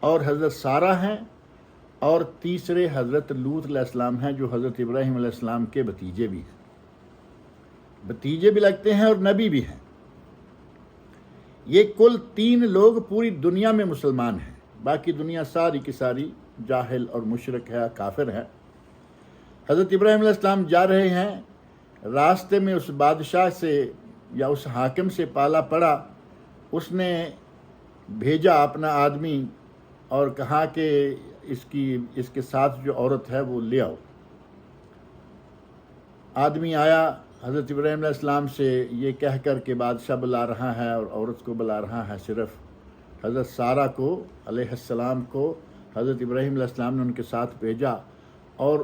اور حضرت سارہ ہیں، اور تیسرے حضرت لوط علیہ السلام ہیں جو حضرت ابراہیم علیہ السلام کے بھتیجے بھی ہیں، بھتیجے بھی لگتے ہیں اور نبی بھی ہیں. یہ کل 3 لوگ پوری دنیا میں مسلمان ہیں، باقی دنیا ساری کی ساری جاہل اور مشرک ہے، کافر ہے. حضرت ابراہیم علیہ السلام جا رہے ہیں، راستے میں اس بادشاہ سے یا اس حاکم سے پالا پڑا. اس نے بھیجا اپنا آدمی اور کہا کہ اس کے ساتھ جو عورت ہے وہ لے آؤ. آدمی آیا حضرت ابراہیم علیہ السلام سے یہ کہہ کر کہ بادشاہ بلا رہا ہے اور عورت کو بلا رہا ہے. صرف حضرت سارہ کو علیہ السلام کو حضرت ابراہیم علیہ السلام نے ان کے ساتھ بھیجا، اور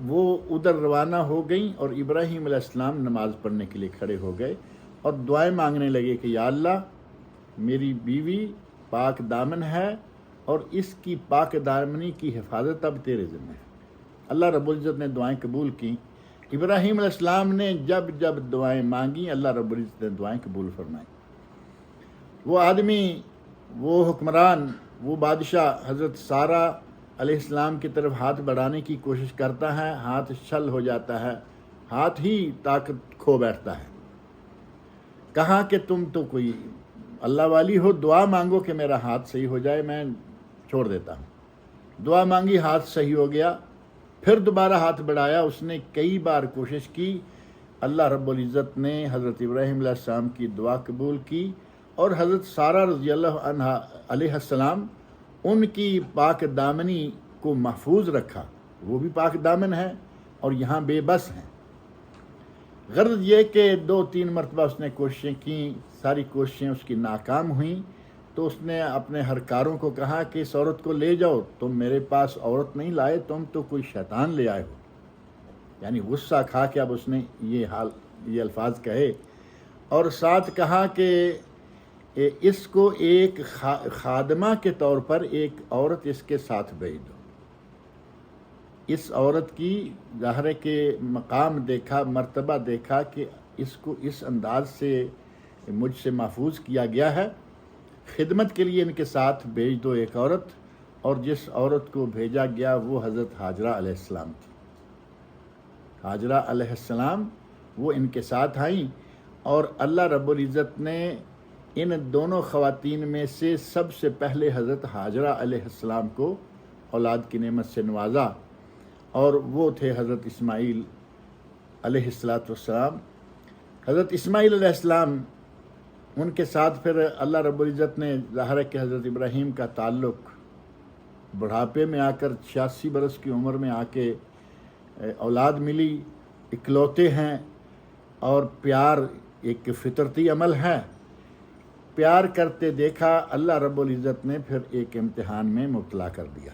وہ ادھر روانہ ہو گئیں، اور ابراہیم علیہ السلام نماز پڑھنے کے لیے کھڑے ہو گئے اور دعائیں مانگنے لگے کہ یا اللہ میری بیوی پاک دامن ہے، اور اس کی پاک دامنی کی حفاظت اب تیرے ذمہ ہے. اللہ رب العزت نے دعائیں قبول کیں. ابراہیم علیہ السلام نے جب جب دعائیں مانگیں اللہ رب العزت نے دعائیں قبول فرمائیں. وہ آدمی، وہ حکمران، وہ بادشاہ حضرت سارہ علیہ السلام کی طرف ہاتھ بڑھانے کی کوشش کرتا ہے، ہاتھ چھل ہو جاتا ہے، ہاتھ ہی طاقت کھو بیٹھتا ہے. کہا کہ تم تو کوئی اللہ والی ہو، دعا مانگو کہ میرا ہاتھ صحیح ہو جائے، میں چھوڑ دیتا ہوں. دعا مانگی، ہاتھ صحیح ہو گیا، پھر دوبارہ ہاتھ بڑھایا، اس نے کئی بار کوشش کی، اللہ رب العزت نے حضرت ابراہیم علیہ السلام کی دعا قبول کی، اور حضرت سارہ رضی اللہ عنہا علیہ السلام ان کی پاک دامنی کو محفوظ رکھا، وہ بھی پاک دامن ہے اور یہاں بے بس ہیں۔ غرض یہ کہ 2-3 مرتبہ اس نے کوششیں کیں، ساری کوششیں اس کی ناکام ہوئیں، تو اس نے اپنے ہرکاروں کو کہا کہ اس عورت کو لے جاؤ، تم میرے پاس عورت نہیں لائے، تم تو کوئی شیطان لے آئے ہو۔ یعنی غصہ کھا کے اب اس نے یہ الفاظ کہے، اور ساتھ کہا کہ اس کو ایک خادمہ کے طور پر ایک عورت اس کے ساتھ بھیج دو۔ اس عورت کی ظاہر کے مقام دیکھا، مرتبہ دیکھا کہ اس کو اس انداز سے مجھ سے محفوظ کیا گیا ہے، خدمت کے لیے ان کے ساتھ بھیج دو ایک عورت۔ اور جس عورت کو بھیجا گیا وہ حضرت ہاجرہ علیہ السلام تھی۔ ہاجرہ علیہ السلام وہ ان کے ساتھ آئیں، اور اللہ رب العزت نے ان دونوں خواتین میں سے سب سے پہلے حضرت ہاجرہ علیہ السلام کو اولاد کی نعمت سے نوازا، اور وہ تھے حضرت اسماعیل علیہ السلام۔ حضرت اسماعیل علیہ السلام ان کے ساتھ پھر اللہ رب العزت نے ظاہر ہے کہ حضرت ابراہیم کا تعلق بڑھاپے میں آ کر 86 برس کی عمر میں آ کے اولاد ملی، اکلوتے ہیں، اور پیار ایک فطرتی عمل ہے، پیار کرتے دیکھا، اللہ رب العزت نے پھر ایک امتحان میں مبتلا کر دیا،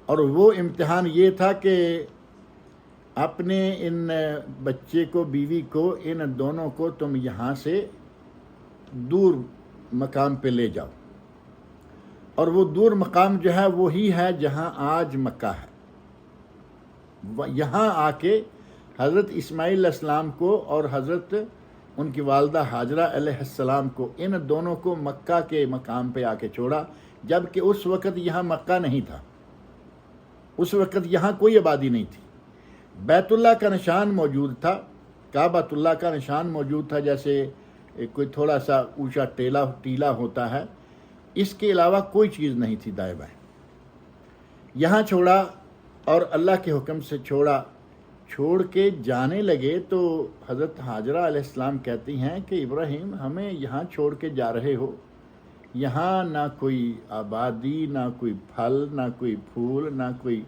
اور وہ امتحان یہ تھا کہ اپنے ان بچے کو، بیوی کو، ان دونوں کو تم یہاں سے دور مقام پہ لے جاؤ، اور وہ دور مقام جو ہے وہی ہے جہاں آج مکہ ہے۔ یہاں آ کے حضرت اسماعیل علیہ السلام کو اور حضرت ان کی والدہ ہاجرہ علیہ السلام کو، ان دونوں کو مکہ کے مقام پہ آ کے چھوڑا، جبکہ اس وقت یہاں مکہ نہیں تھا، اس وقت یہاں کوئی آبادی نہیں تھی۔ بیت اللہ کا نشان موجود تھا، کعبۃ اللہ کا نشان موجود تھا، جیسے کوئی تھوڑا سا اونچا ٹیلا ہوتا ہے، اس کے علاوہ کوئی چیز نہیں تھی دائیں بائیں۔ یہاں چھوڑا اور اللہ کے حکم سے چھوڑ کے جانے لگے، تو حضرت ہاجرہ علیہ السلام کہتی ہیں کہ ابراہیم ہمیں یہاں چھوڑ کے جا رہے ہو، یہاں نہ کوئی آبادی، نہ کوئی پھل، نہ کوئی پھول، نہ کوئی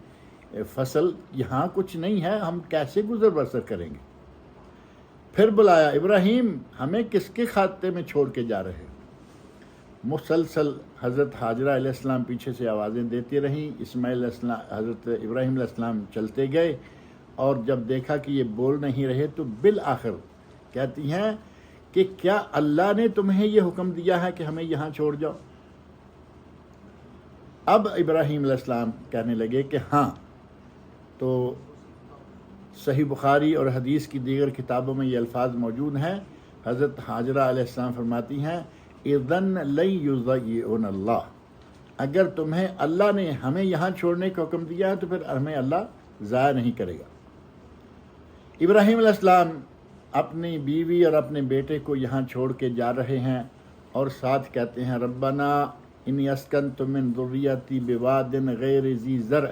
فصل، یہاں کچھ نہیں ہے، ہم کیسے گزر بسر کریں گے؟ پھر بلایا، ابراہیم ہمیں کس کے خاتے میں چھوڑ کے جا رہے؟ مسلسل حضرت ہاجرہ علیہ السلام پیچھے سے آوازیں دیتی رہیں، حضرت ابراہیم علیہ السلام چلتے گئے، اور جب دیکھا کہ یہ بول نہیں رہے تو بالآخر کہتی ہیں کہ کیا اللہ نے تمہیں یہ حکم دیا ہے کہ ہمیں یہاں چھوڑ جاؤ؟ اب ابراہیم علیہ السلام کہنے لگے کہ ہاں۔ تو صحیح بخاری اور حدیث کی دیگر کتابوں میں یہ الفاظ موجود ہیں، حضرت ہاجرہ علیہ السلام فرماتی ہیں اذن لن یضیعن اللہ، اگر تمہیں اللہ نے ہمیں یہاں چھوڑنے کا حکم دیا ہے تو پھر ہمیں اللہ ضائع نہیں کرے گا۔ ابراہیم علیہ السلام اپنی بیوی اور اپنے بیٹے کو یہاں چھوڑ کے جا رہے ہیں، اور ساتھ کہتے ہیں ربنا انی اسکنت من ذریتی بواد غیر ذی زرع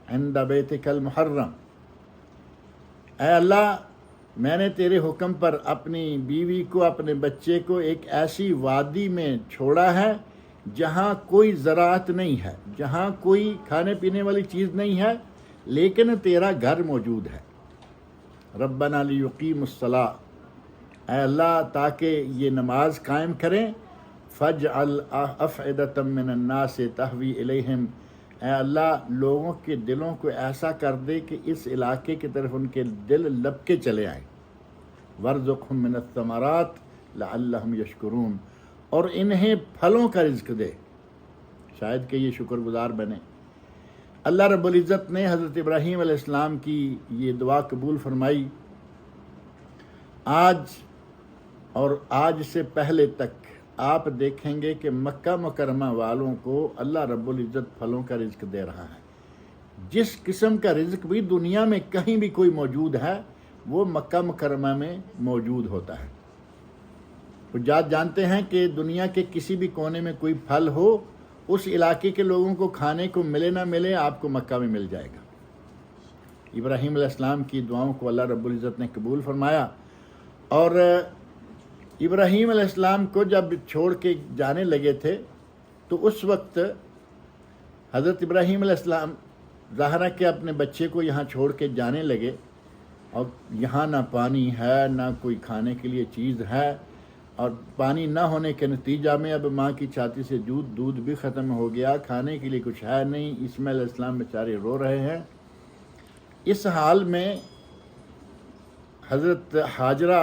عند بیتک المحرم، اے اللہ میں نے تیرے حکم پر اپنی بیوی کو، اپنے بچے کو ایک ایسی وادی میں چھوڑا ہے جہاں کوئی زراعت نہیں ہے، جہاں کوئی کھانے پینے والی چیز نہیں ہے، لیکن تیرا گھر موجود ہے۔ ربنا لیقیموا الصلاۃ، اے اللہ تاکہ یہ نماز قائم کریں، فاجعل افئدۃ من الناس تہوی الیہم، اے اللہ لوگوں کے دلوں کو ایسا کر دے کہ اس علاقے کی طرف ان کے دل لپکے چلے آئیں، وارزقہم من الثمرات لعلہم یشکرون، اور انہیں پھلوں کا رزق دے شاید کہ یہ شکر گزار بنے۔ اللہ رب العزت نے حضرت ابراہیم علیہ السلام کی یہ دعا قبول فرمائی۔ آج اور آج سے پہلے تک آپ دیکھیں گے کہ مکہ مکرمہ والوں کو اللہ رب العزت پھلوں کا رزق دے رہا ہے۔ جس قسم کا رزق بھی دنیا میں کہیں بھی کوئی موجود ہے وہ مکہ مکرمہ میں موجود ہوتا ہے۔ حجاج جانتے ہیں کہ دنیا کے کسی بھی کونے میں کوئی پھل ہو، اس علاقے کے لوگوں کو کھانے کو ملے نہ ملے، آپ کو مکہ میں مل جائے گا۔ ابراہیم علیہ السلام کی دعاؤں کو اللہ رب العزت نے قبول فرمایا، اور ابراہیم علیہ السلام کو جب چھوڑ کے جانے لگے تھے تو اس وقت حضرت ابراہیم علیہ السلام ظاہر ہے کہ اپنے بچے کو یہاں چھوڑ کے جانے لگے، اور یہاں نہ پانی ہے نہ کوئی کھانے کے لیے چیز ہے، اور پانی نہ ہونے کے نتیجہ میں اب ماں کی چھاتی سے دودھ بھی ختم ہو گیا، کھانے کے لیے کچھ ہے نہیں۔ اسماعیل علیہ السلام بیچارے رو رہے ہیں۔ اس حال میں حضرت حاجرہ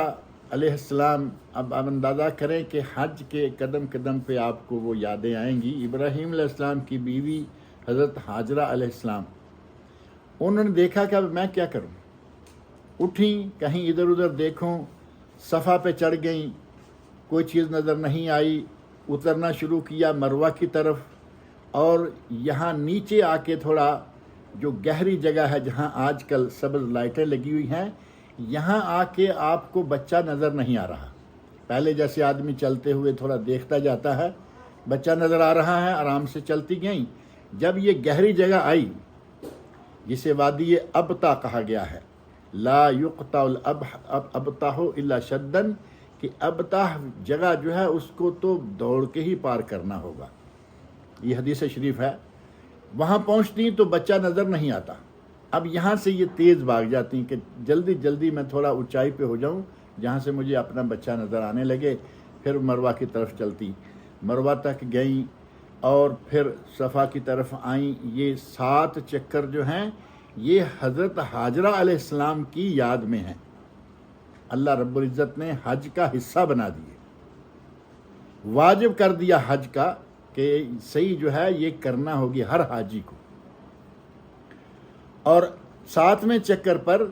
علیہ السلام، اب آپ اندازہ کریں کہ حج کے قدم قدم پہ آپ کو وہ یادیں آئیں گی۔ ابراہیم علیہ السلام کی بیوی حضرت حاجرہ علیہ السلام، انہوں نے دیکھا کہ اب میں کیا کروں، اٹھیں کہیں ادھر ادھر دیکھوں، صفا پہ چڑھ گئیں، کوئی چیز نظر نہیں آئی، اترنا شروع کیا مروہ کی طرف، اور یہاں نیچے آ کے تھوڑا جو گہری جگہ ہے جہاں آج کل سبز لائٹیں لگی ہوئی ہیں، یہاں آ کے آپ کو بچہ نظر نہیں آ رہا۔ پہلے جیسے آدمی چلتے ہوئے تھوڑا دیکھتا جاتا ہے، بچہ نظر آ رہا ہے، آرام سے چلتی گئیں۔ جب یہ گہری جگہ آئی جسے وادی ابتا کہا گیا ہے، لا یقطع الابتہ الا شدن، کہ ابتہ جگہ جو ہے اس کو تو دوڑ کے ہی پار کرنا ہوگا، یہ حدیث شریف ہے۔ وہاں پہنچتی تو بچہ نظر نہیں آتا، اب یہاں سے یہ تیز بھاگ جاتی کہ جلدی جلدی میں تھوڑا اونچائی پہ ہو جاؤں جہاں سے مجھے اپنا بچہ نظر آنے لگے۔ پھر مروہ کی طرف چلتی، مروہ تک گئیں اور پھر صفا کی طرف آئیں۔ یہ 7 چکر جو ہیں یہ حضرت حاجرہ علیہ السلام کی یاد میں ہیں، اللہ رب العزت نے حج کا حصہ بنا دیے، واجب کر دیا حج کا، کہ صحیح جو ہے یہ کرنا ہوگی ہر حاجی کو۔ اور 7ویں چکر پر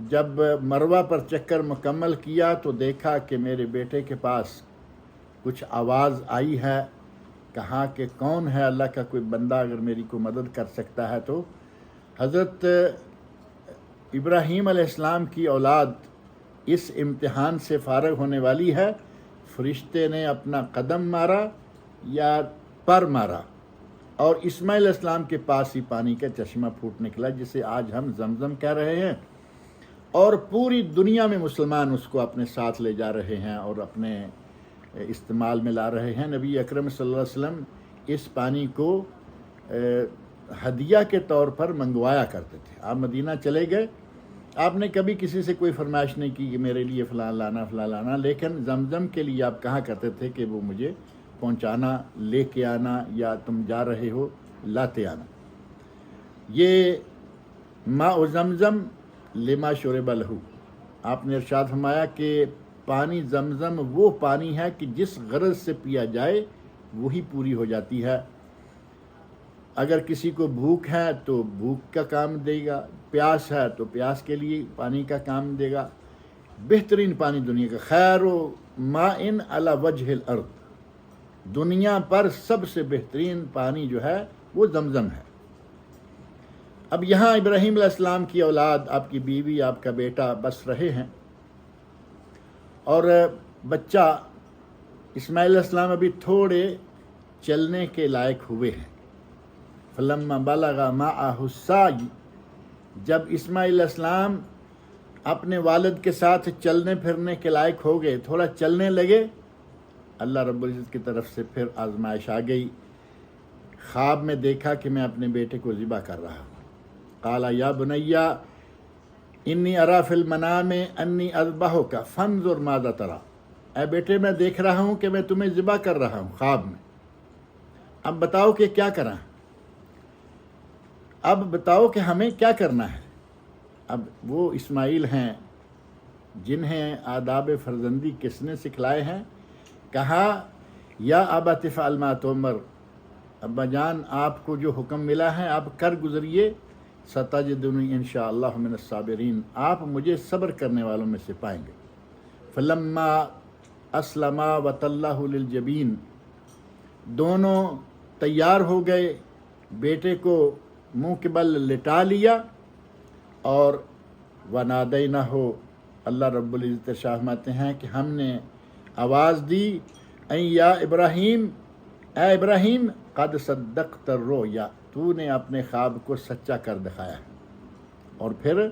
جب مروہ پر چکر مکمل کیا تو دیکھا کہ میرے بیٹے کے پاس کچھ آواز آئی ہے، کہا کہ کون ہے، اللہ کا کوئی بندہ اگر میری کو مدد کر سکتا ہے تو۔ حضرت ابراہیم علیہ السلام کی اولاد اس امتحان سے فارغ ہونے والی ہے، فرشتے نے اپنا قدم مارا یا پر مارا، اور اسماعیل علیہ السلام کے پاس ہی پانی کا چشمہ پھوٹ نکلا جسے آج ہم زمزم کہہ رہے ہیں، اور پوری دنیا میں مسلمان اس کو اپنے ساتھ لے جا رہے ہیں اور اپنے استعمال میں لا رہے ہیں۔ نبی اکرم صلی اللہ علیہ وسلم اس پانی کو ہدیہ کے طور پر منگوایا کرتے تھے۔ آپ مدینہ چلے گئے، آپ نے کبھی کسی سے کوئی فرمائش نہیں کی کہ میرے لیے فلاں لانا، لیکن زمزم کے لیے آپ کہا کرتے تھے کہ وہ مجھے پہنچانا، لے کے آنا، یا تم جا رہے ہو لاتے آنا۔ یہ ماء زمزم لما شرب لہ، آپ نے ارشاد فرمایا کہ پانی زمزم وہ پانی ہے کہ جس غرض سے پیا جائے وہی پوری ہو جاتی ہے۔ اگر کسی کو بھوک ہے تو بھوک کا کام دے گا، پیاس ہے تو پیاس کے لیے پانی کا کام دے گا۔ بہترین پانی دنیا کا، خیر ماء علی وجہ الارض، دنیا پر سب سے بہترین پانی جو ہے وہ زمزم ہے۔ اب یہاں ابراہیم علیہ السلام کی اولاد، آپ کی بیوی، آپ کا بیٹا بس رہے ہیں، اور بچہ اسماعیل علیہ السلام ابھی تھوڑے چلنے کے لائق ہوئے ہیں۔ فلما بلغ معہ السعی، جب اسماعیل علیہ السلام اپنے والد کے ساتھ چلنے پھرنے کے لائق ہو گئے، تھوڑا چلنے لگے، اللہ رب العزت کی طرف سے پھر آزمائش آ گئی۔ خواب میں دیکھا کہ میں اپنے بیٹے کو ذبح کر رہا ہوں۔ قال یا بنی انی اری فی المنام انی اذبحک فانظر ماذا تری، اے بیٹے میں دیکھ رہا ہوں کہ میں تمہیں ذبح کر رہا ہوں خواب میں، اب بتاؤ کہ کیا کریں، اب بتاؤ کہ ہمیں کیا کرنا ہے۔ اب وہ اسماعیل ہیں جنہیں آداب فرزندی کس نے سکھلائے ہیں، کہا یا ابت افعل ما تؤمر، ابا جان آپ کو جو حکم ملا ہے آپ کر گزریے، ستجدنی انشاءاللہ من الصابرین، آپ مجھے صبر کرنے والوں میں سے پائیں گے۔ فلما اسلما وتلہ للجبین، دونوں تیار ہو گئے، بیٹے کو منہ کے بل لٹا لیا، اور ونادینہ، اللہ رب العزت ارشاد فرماتے ہیں کہ ہم نے آواز دی، اے یا ابراہیم، اے ابراہیم قد صدقت الرؤیا، تو نے اپنے خواب کو سچا کر دکھایا۔ اور پھر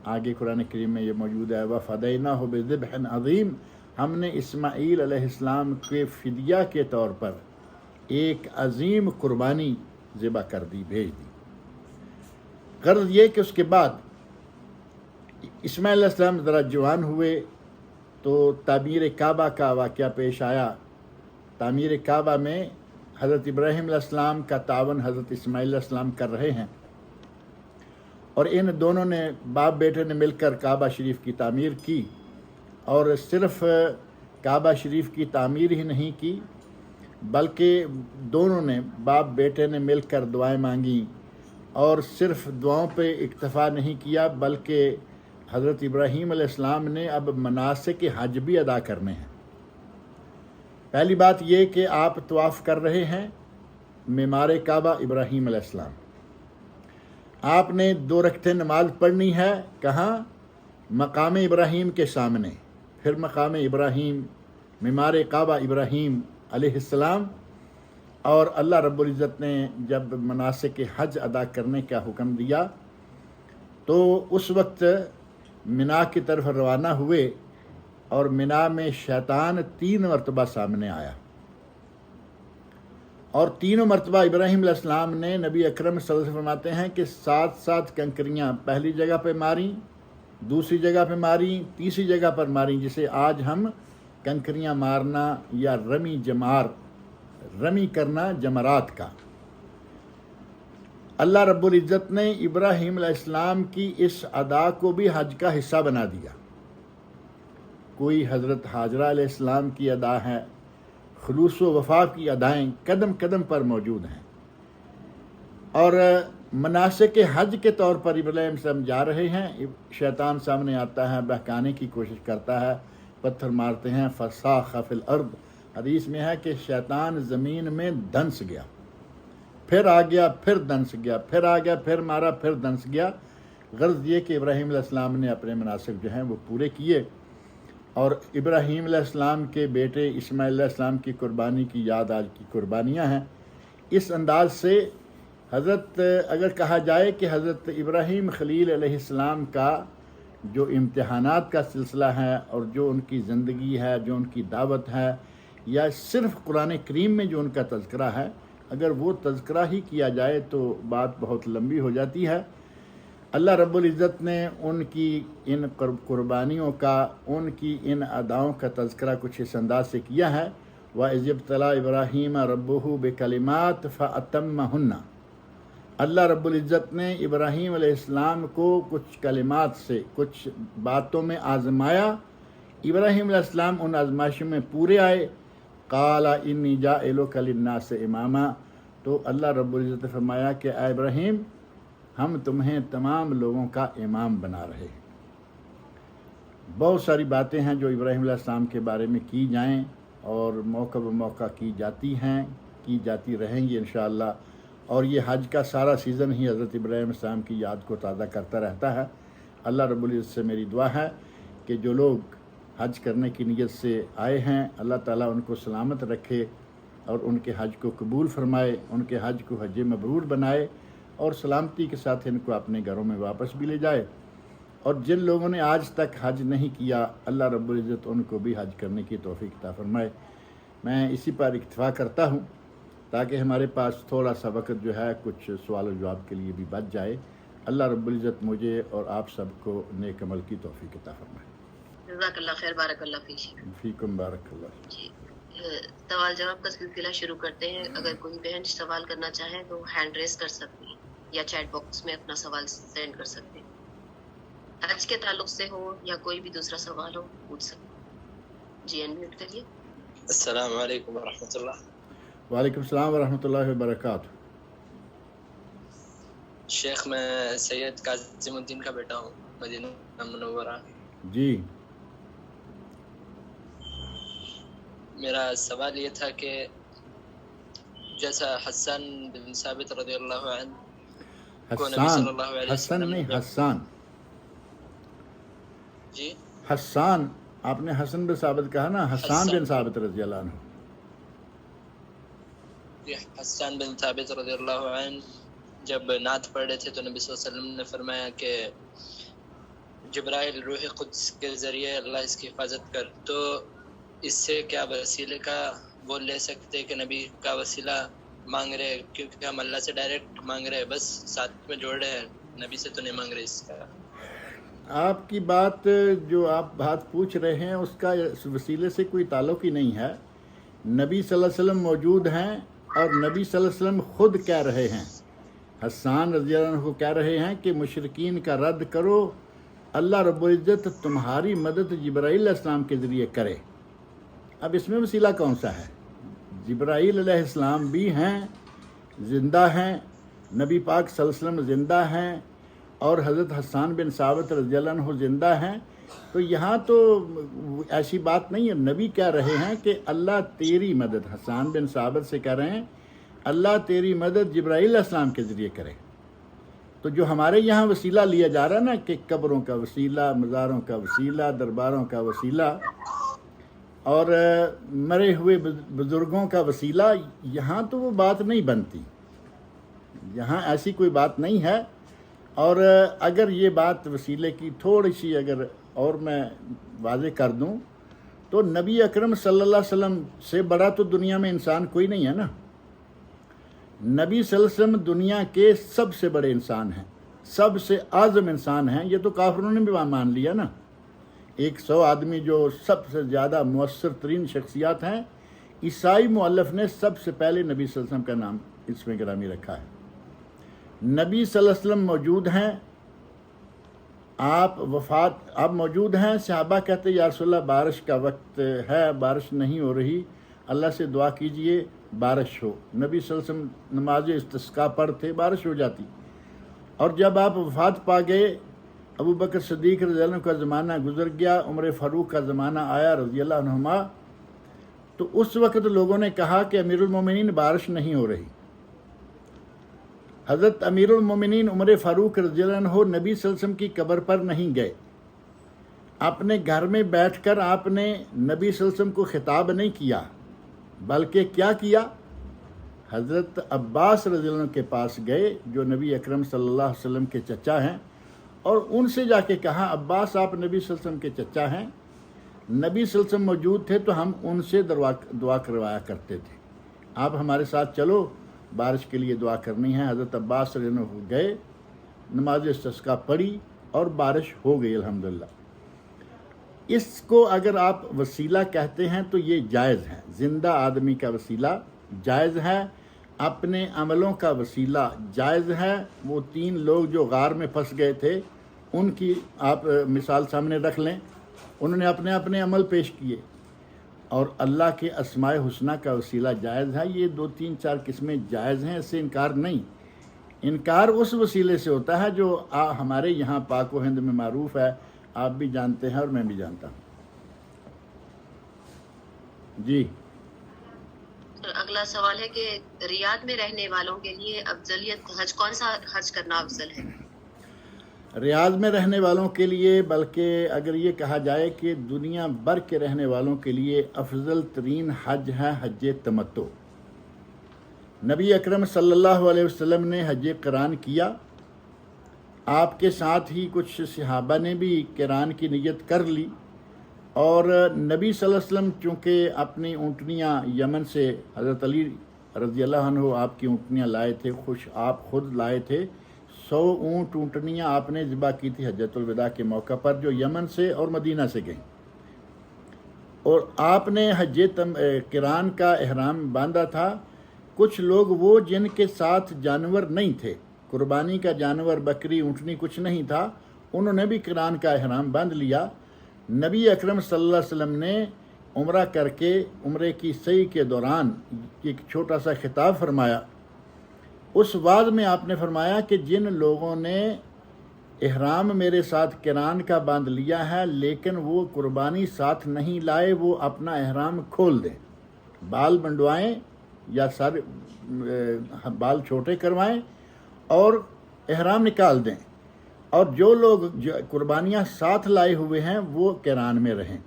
آگے قرآن کریم میں یہ موجود ہے وَفَدَيْنَاهُ بِذِبْحٍ عَظِيمٍ، ہم نے اسماعیل علیہ السلام کے فدیہ کے طور پر ایک عظیم قربانی ذبح کر دی، بھیج دی۔ غرض یہ کہ اس کے بعد اسماعیل علیہ السلام ذرا جوان ہوئے تو تعمیر کعبہ کا واقعہ پیش آیا۔ تعمیر کعبہ میں حضرت ابراہیم علیہ السلام کا تعاون حضرت اسماعیل علیہ السلام کر رہے ہیں، اور ان دونوں نے باپ بیٹے نے مل کر کعبہ شریف کی تعمیر کی، اور صرف کعبہ شریف کی تعمیر ہی نہیں کی بلکہ دونوں نے باپ بیٹے نے مل کر دعائیں مانگیں، اور صرف دعاؤں پہ اکتفا نہیں کیا بلکہ حضرت ابراہیم علیہ السلام نے اب مناسک حج بھی ادا کرنے ہیں۔ پہلی بات یہ کہ آپ طواف کر رہے ہیں معمار کعبہ ابراہیم علیہ السلام، آپ نے 2 رکعتیں نماز پڑھنی ہے، کہاں؟ مقام ابراہیم کے سامنے، پھر مقام ابراہیم، معمار کعبہ ابراہیم علیہ السلام۔ اور اللہ رب العزت نے جب مناسک حج ادا کرنے کا حکم دیا تو اس وقت منا کی طرف روانہ ہوئے، اور منا میں شیطان 3 مرتبہ سامنے آیا، اور تینوں مرتبہ ابراہیم علیہ السلام نے نبی اکرم صلی اللہ علیہ وسلم فرماتے ہیں کہ 7 کنکریاں پہلی جگہ پہ ماریں، دوسری جگہ پہ ماریں، تیسری جگہ پر ماریں، جسے آج ہم کنکریاں مارنا یا رمی کرنا جمرات کا۔ اللہ رب العزت نے ابراہیم علیہ السلام کی اس ادا کو بھی حج کا حصہ بنا دیا۔ کوئی حضرت حاجرہ علیہ السلام کی ادا ہے، خلوص و وفا کی ادائیں قدم قدم پر موجود ہیں، اور مناسک حج کے طور پر ابراہیم علیہ السلام جا رہے ہیں، شیطان سامنے آتا ہے، بہکانے کی کوشش کرتا ہے، پتھر مارتے ہیں، فصاخ فی الارض، حدیث میں ہے کہ شیطان زمین میں دنس گیا، پھر آ گیا، پھر دنس گیا، پھر آ گیا، پھر مارا، پھر دنس گیا۔ غرض یہ کہ ابراہیم علیہ السلام نے اپنے مناسک جو ہیں وہ پورے کیے، اور ابراہیم علیہ السلام کے بیٹے اسماعیل علیہ السلام کی قربانی کی یاد آج کی قربانیاں ہیں۔ اس انداز سے حضرت اگر کہا جائے کہ حضرت ابراہیم خلیل علیہ السلام کا جو امتحانات کا سلسلہ ہے، اور جو ان کی زندگی ہے، جو ان کی دعوت ہے، یا صرف قرآن کریم میں جو ان کا تذکرہ ہے، اگر وہ تذکرہ ہی کیا جائے تو بات بہت لمبی ہو جاتی ہے۔ اللہ رب العزت نے ان کی ان قربانیوں کا، ان کی ان اداؤں کا تذکرہ کچھ اس انداز سے کیا ہے وَإِذِ ابْتَلَىٰ إِبْرَاهِيمَ رَبُّهُ بِكَلِمَاتٍ فَأَتَمَّهُنَّ، اللہ رب العزت نے ابراہیم علیہ السلام کو کچھ کلمات سے، کچھ باتوں میں آزمایا۔ ابراہیم علیہ السلام ان آزمائشوں میں پورے آئے۔ قَالَ إِنِّي جَاعِلُكَ لِلنَّاسِ إِمَامًا، تو اللہ رب العزت نے فرمایا کہ اے ابراہیم، ہم تمہیں تمام لوگوں کا امام بنا رہے ہیں۔ بہت ساری باتیں ہیں جو ابراہیم علیہ السلام کے بارے میں کی جائیں، اور موقع بموقع کی جاتی ہیں، کی جاتی رہیں گی انشاءاللہ، اور یہ حج کا سارا سیزن ہی حضرت ابراہیم علیہ السلام کی یاد کو تازہ کرتا رہتا ہے۔ اللہ رب العزت سے میری دعا ہے کہ جو لوگ حج کرنے کی نیت سے آئے ہیں، اللہ تعالیٰ ان کو سلامت رکھے، اور ان کے حج کو قبول فرمائے، ان کے حج کو حج مبرور بنائے، اور سلامتی کے ساتھ ان کو اپنے گھروں میں واپس بھی لے جائے۔ اور جن لوگوں نے آج تک حج نہیں کیا، اللہ رب العزت ان کو بھی حج کرنے کی توفیق عطا فرمائے۔ میں اسی پر اکتفا کرتا ہوں تاکہ ہمارے پاس تھوڑا سا وقت جو ہے کچھ سوال و جواب کے لیے بھی بچ جائے۔ اللہ رب العزت مجھے اور آپ سب کو نیک عمل کی توفیق عطا فرمائے۔ جزاک اللہ خیر، بارک اللہ فیک۔ فیکم بارک اللہ۔ جی، سوال جواب کا سلسلہ شروع کرتے ہیں۔ اگر کوئی بہن سوال کرنا چاہیں تو ہینڈ ریز کر سکتی ہیں، یا چیٹ باکس میں اپنا سوال سینڈ کر سکتے ہیں۔ حج کے تعلق سے ہو یا کوئی بھی دوسرا سوال ہو پوچھ سکتے ہیں۔ جی، انمیوٹ کریے۔ السلام علیکم ورحمۃ اللہ۔ وعلیکم السلام ورحمۃ اللہ وبرکاتہ۔ شیخ، میں سید قاسم الدین کا بیٹا ہوں، مدینہ منورہ۔ جی، میرا سوال یہ تھا کہ جیسا حسان بن ثابت رضی اللہ عنہ کو نبی صلی اللہ علیہ حسن وسلم نہیں، حسان، جی حسان، آپ نے حسن بن ثابت کہا نا، حسان بن ثابت رضی اللہ عنہ۔ کہ حسان بن ثابت رضی اللہ عنہ جب نعت پڑھ رہے تھے تو نبی صلی اللہ علیہ وسلم نے فرمایا کہ جبرائیل روح قدس کے ذریعے اللہ اس کی حفاظت کر. تو اس سے کیا وسیلے کا وہ لے سکتے کہ نبی کا وسیلہ مانگ رہے، کیونکہ ہم اللہ سے ڈائریکٹ مانگ رہے ہیں، بس ساتھ میں جوڑ رہے ہیں، نبی سے تو نہیں مانگ رہے. اس کا آپ کی بات جو آپ بات پوچھ رہے ہیں اس کا اس وسیلے سے کوئی تعلق ہی نہیں ہے. نبی صلی اللہ علیہ وسلم موجود ہیں اور نبی صلی اللہ علیہ وسلم خود کہہ رہے ہیں، حسان رضی اللہ عنہ کو کہہ رہے ہیں کہ مشرکین کا رد کرو، اللہ رب العزت تمہاری مدد جبرائیل علیہ السلام کے ذریعے کرے. اب اس میں وسیلہ کون سا ہے؟ جبرائیل علیہ السلام بھی ہیں، زندہ ہیں، نبی پاک صلی اللہ علیہ وسلم زندہ ہیں، اور حضرت حسان بن ثابت رضی اللہ عنہ زندہ ہیں. تو یہاں تو ایسی بات نہیں ہے. نبی کہہ رہے ہیں کہ اللہ تیری مدد، حسان بن ثابت سے کہہ رہے ہیں اللہ تیری مدد جبرائیل علیہ السلام کے ذریعے کرے. تو جو ہمارے یہاں وسیلہ لیا جا رہا ہے نا کہ قبروں کا وسیلہ، مزاروں کا وسیلہ، درباروں کا وسیلہ اور مرے ہوئے بزرگوں کا وسیلہ، یہاں تو وہ بات نہیں بنتی، یہاں ایسی کوئی بات نہیں ہے. اور اگر یہ بات وسیلے کی تھوڑی سی اگر اور میں واضح کر دوں تو نبی اکرم صلی اللہ علیہ وسلم سے بڑا تو دنیا میں انسان کوئی نہیں ہے نا. نبی صلی اللہ علیہ وسلم دنیا کے سب سے بڑے انسان ہیں، سب سے اعظم انسان ہیں. یہ تو کافروں نے بھی مان لیا نا. 100 آدمی جو سب سے زیادہ مؤثر ترین شخصیات ہیں، عیسائی مؤلف نے سب سے پہلے نبی صلی اللہ علیہ وسلم کا نام اس میں گرامی رکھا ہے. نبی صلی اللہ علیہ وسلم موجود ہیں، آپ موجود ہیں. صحابہ کہتے یا رسول اللہ بارش کا وقت ہے، بارش نہیں ہو رہی، اللہ سے دعا کیجئے بارش ہو. نبی صلی اللہ علیہ وسلم نماز استسقاء پڑھتے، بارش ہو جاتی. اور جب آپ وفات پا گئے، ابو بکر صدیق رضی اللہ عنہ کا زمانہ گزر گیا، عمر فاروق کا زمانہ آیا رضی اللہ عنہما، تو اس وقت لوگوں نے کہا کہ امیر المومنین بارش نہیں ہو رہی. حضرت امیر المومنین عمر فاروق رضی اللہ عنہ نبی صلی اللہ علیہ وسلم کی قبر پر نہیں گئے. اپنے گھر میں بیٹھ کر آپ نے نبی صلی اللہ علیہ وسلم کو خطاب نہیں کیا، بلکہ کیا کیا؟ حضرت عباس رضی اللہ عنہ کے پاس گئے جو نبی اکرم صلی اللہ علیہ وسلم کے چچا ہیں، اور ان سے جا کے کہا عباس آپ نبی صلی اللہ علیہ وسلم کے چچا ہیں، نبی صلی اللہ علیہ وسلم موجود تھے تو ہم ان سے دعا کروایا کرتے تھے، آپ ہمارے ساتھ چلو، بارش کے لیے دعا کرنی ہے. حضرت عباس رضی اللہ عنہ گئے، نماز استسقاء پڑھی اور بارش ہو گئی الحمدللہ. اس کو اگر آپ وسیلہ کہتے ہیں تو یہ جائز ہے. زندہ آدمی کا وسیلہ جائز ہے، اپنے عملوں کا وسیلہ جائز ہے. وہ 3 لوگ جو غار میں پھنس گئے تھے ان کی آپ مثال سامنے رکھ لیں، انہوں نے اپنے عمل پیش کیے. اور اللہ کے اسماء حسنہ کا وسیلہ جائز ہے. یہ 2 3 4 قسمیں جائز ہیں، اس سے انکار نہیں. انکار اس وسیلے سے ہوتا ہے جو ہمارے یہاں پاک و ہند میں معروف ہے، آپ بھی جانتے ہیں اور میں بھی جانتا ہوں. جی اگلا سوال ہے کہ ریاض میں رہنے والوں کے لیے افضلیت حج کون سا حج کرنا افضل ہے؟ ریاض میں رہنے والوں کے لیے، بلکہ اگر یہ کہا جائے کہ دنیا بھر کے رہنے والوں کے لیے افضل ترین حج ہے حج تمتع. نبی اکرم صلی اللہ علیہ وسلم نے حج قران کیا، آپ کے ساتھ ہی کچھ صحابہ نے بھی قران کی نیت کر لی. اور نبی صلی اللہ علیہ وسلم چونکہ اپنی اونٹنیاں یمن سے حضرت علی رضی اللہ عنہ آپ کی اونٹنیاں لائے تھے، آپ خود لائے تھے. 100 اونٹ اونٹنیاں آپ نے ذبح کی تھی حجۃ الوداع کے موقع پر، جو یمن سے اور مدینہ سے گئیں. اور آپ نے حج قران کا احرام باندھا تھا. کچھ لوگ وہ جن کے ساتھ جانور نہیں تھے، قربانی کا جانور بکری اونٹنی کچھ نہیں تھا، انہوں نے بھی قران کا احرام باندھ لیا. نبی اکرم صلی اللہ علیہ وسلم نے عمرہ کر کے عمرے کی سعی کے دوران ایک چھوٹا سا خطاب فرمایا. اس وعظ میں آپ نے فرمایا کہ جن لوگوں نے احرام میرے ساتھ قران کا باندھ لیا ہے لیکن وہ قربانی ساتھ نہیں لائے، وہ اپنا احرام کھول دیں، بال منڈوائیں یا سر بال چھوٹے کروائیں اور احرام نکال دیں. اور جو لوگ قربانیاں ساتھ لائے ہوئے ہیں وہ قران میں رہیں.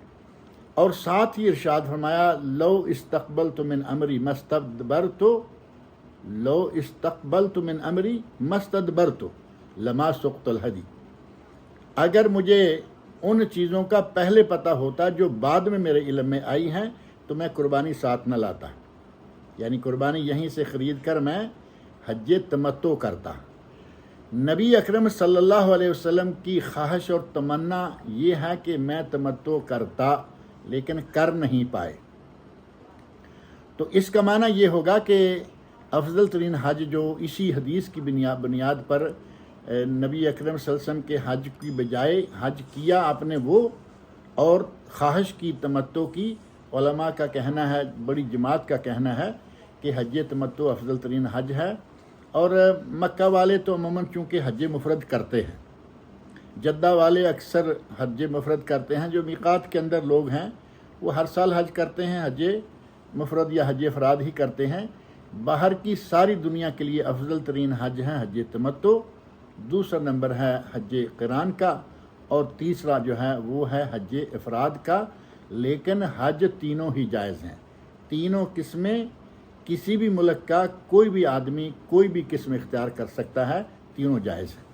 اور ساتھ ہی ارشاد فرمایا لو استقبلت من امری مستدبرت لو استقبلت من امری مستدبرت لما سقت الہدی، اگر مجھے ان چیزوں کا پہلے پتہ ہوتا جو بعد میں میرے علم میں آئی ہیں تو میں قربانی ساتھ نہ لاتا، یعنی قربانی یہیں سے خرید کر میں حج تمتع کرتا۔ نبی اکرم صلی اللہ علیہ وسلم کی خواہش اور تمنا یہ ہے کہ میں تمتع کرتا لیکن کر نہیں پائے، تو اس کا معنی یہ ہوگا کہ افضل ترین حج جو اسی حدیث کی بنیاد پر نبی اکرم صلی اللہ علیہ وسلم کے حج کی بجائے حج کیا آپ نے وہ، اور خواہش کی تمتع کی، علماء کا کہنا ہے، بڑی جماعت کا کہنا ہے کہ حج تمتع افضل ترین حج ہے۔ اور مکہ والے تو عموماً چونکہ حج مفرد کرتے ہیں، جدہ والے اکثر حج مفرد کرتے ہیں، جو میقات کے اندر لوگ ہیں وہ ہر سال حج کرتے ہیں، حج مفرد یا حج افراد ہی کرتے ہیں۔ باہر کی ساری دنیا کے لیے افضل ترین حج ہے حج تمتع، دوسرا نمبر ہے حج قران کا، اور تیسرا جو ہے وہ ہے حج افراد کا۔ لیکن حج تینوں ہی جائز ہیں، تینوں قسمیں کسی بھی ملک کا کوئی بھی آدمی کوئی بھی قسم اختیار کر سکتا ہے، تینوں جائز ہیں۔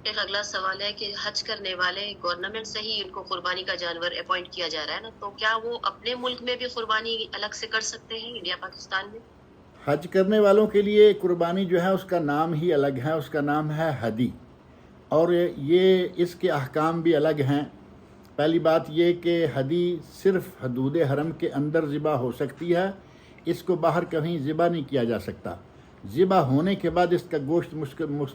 ایک اگلا سوال ہے کہ حج کرنے والے گورنمنٹ سے ہی ان کو قربانی کا جانور اپوائنٹ کیا جا رہا ہے نا، تو کیا وہ اپنے ملک میں بھی قربانی الگ سے کر سکتے ہیں انڈیا پاکستان میں؟ حج کرنے والوں کے لیے قربانی جو ہے اس کا نام ہی الگ ہے، اس کا نام ہے ہدی، اور یہ اس کے احکام بھی الگ ہیں۔ پہلی بات یہ کہ ہدی صرف حدود حرم کے اندر ذبح ہو سکتی ہے، اس کو باہر کہیں ذبح نہیں کیا جا سکتا۔ ذبح ہونے کے بعد اس کا گوشت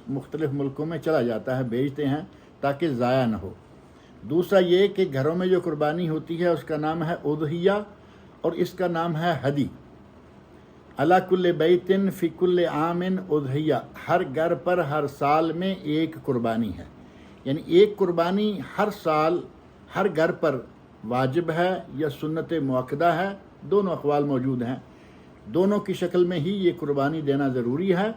مختلف ملکوں میں چلا جاتا ہے، بھیجتے ہیں تاکہ ضائع نہ ہو۔ دوسرا یہ کہ گھروں میں جو قربانی ہوتی ہے اس کا نام ہے اضحیہ، اور اس کا نام ہے ہدی۔ علی کل بیت فی کل عام اضحیہ، ہر گھر پر ہر سال میں ایک قربانی ہے، یعنی ایک قربانی ہر سال ہر گھر پر واجب ہے یا سنت مؤکدہ ہے، دونوں اقوال موجود ہیں، دونوں کی شکل میں ہی یہ قربانی دینا ضروری ہے۔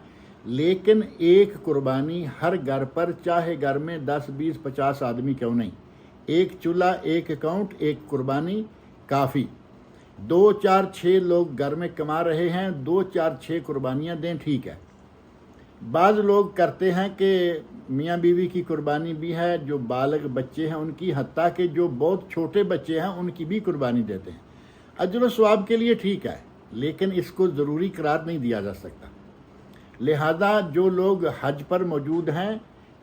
لیکن ایک قربانی ہر گھر پر، چاہے گھر میں 10 20 50 آدمی کیوں نہیں، ایک چولہا ایک اکاؤنٹ ایک قربانی کافی۔ 2 4 6 لوگ گھر میں کما رہے ہیں، 2 4 6 قربانیاں دیں، ٹھیک ہے۔ بعض لوگ کرتے ہیں کہ میاں بیوی کی قربانی بھی ہے، جو بالغ بچے ہیں ان کی، حتیٰ کہ جو بہت چھوٹے بچے ہیں ان کی بھی قربانی دیتے ہیں۔ اجر و ثواب کے لیے ٹھیک ہے، لیکن اس کو ضروری قرار نہیں دیا جا سکتا۔ لہذا جو لوگ حج پر موجود ہیں،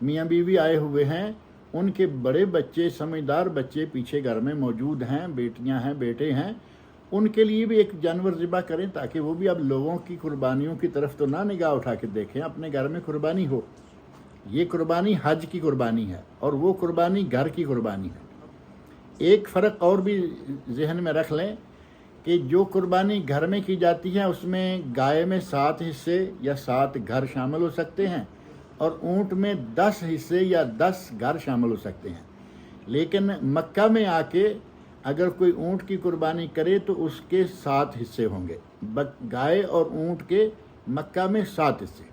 میاں بیوی آئے ہوئے ہیں، ان کے بڑے بچے سمجھدار بچے پیچھے گھر میں موجود ہیں، بیٹیاں ہیں بیٹے ہیں، ان کے لیے بھی ایک جانور ذبح کریں تاکہ وہ بھی اب لوگوں کی قربانیوں کی طرف تو نہ نگاہ اٹھا کے دیکھیں، اپنے گھر میں قربانی ہو۔ یہ قربانی حج کی قربانی ہے اور وہ قربانی گھر کی قربانی ہے۔ ایک فرق اور بھی ذہن میں رکھ لیں کہ جو قربانی گھر میں کی جاتی ہے اس میں گائے میں 7 حصے یا 7 گھر شامل ہو سکتے ہیں، اور اونٹ میں 10 حصے یا 10 گھر شامل ہو سکتے ہیں۔ لیکن مکہ میں آ کے اگر کوئی اونٹ کی قربانی کرے تو اس کے 7 حصے ہوں گے، گائے اور اونٹ کے مکہ میں 7 حصے،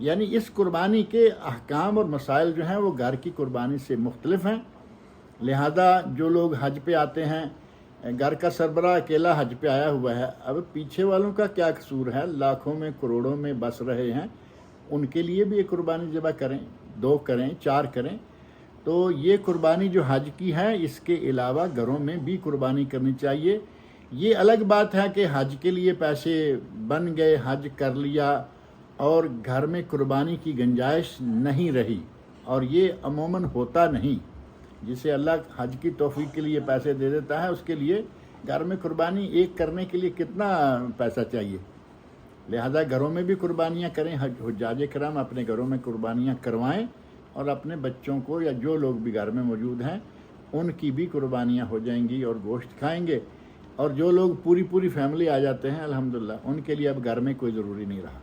یعنی اس قربانی کے احکام اور مسائل جو ہیں وہ گھر کی قربانی سے مختلف ہیں۔ لہذا جو لوگ حج پہ آتے ہیں، گھر کا سربراہ اکیلا حج پہ آیا ہوا ہے، اب پیچھے والوں کا کیا قصور ہے؟ لاکھوں میں کروڑوں میں بس رہے ہیں، ان کے لیے بھی یہ قربانی ذبح کریں، 2 کریں 4 کریں۔ تو یہ قربانی جو حج کی ہے، اس کے علاوہ گھروں میں بھی قربانی کرنی چاہیے۔ یہ الگ بات ہے کہ حج کے لیے پیسے بن گئے، حج کر لیا اور گھر میں قربانی کی گنجائش نہیں رہی، اور یہ عموماً ہوتا نہیں۔ جسے اللہ حج کی توفیق کے لیے پیسے دے دیتا ہے، اس کے لیے گھر میں قربانی ایک کرنے کے لیے کتنا پیسہ چاہیے؟ لہذا گھروں میں بھی قربانیاں کریں، حجاج کرام اپنے گھروں میں قربانیاں کروائیں، اور اپنے بچوں کو یا جو لوگ بھی گھر میں موجود ہیں ان کی بھی قربانیاں ہو جائیں گی اور گوشت کھائیں گے۔ اور جو لوگ پوری فیملی آ جاتے ہیں الحمدللہ، ان کے لیے اب گھر میں کوئی ضروری نہیں رہا۔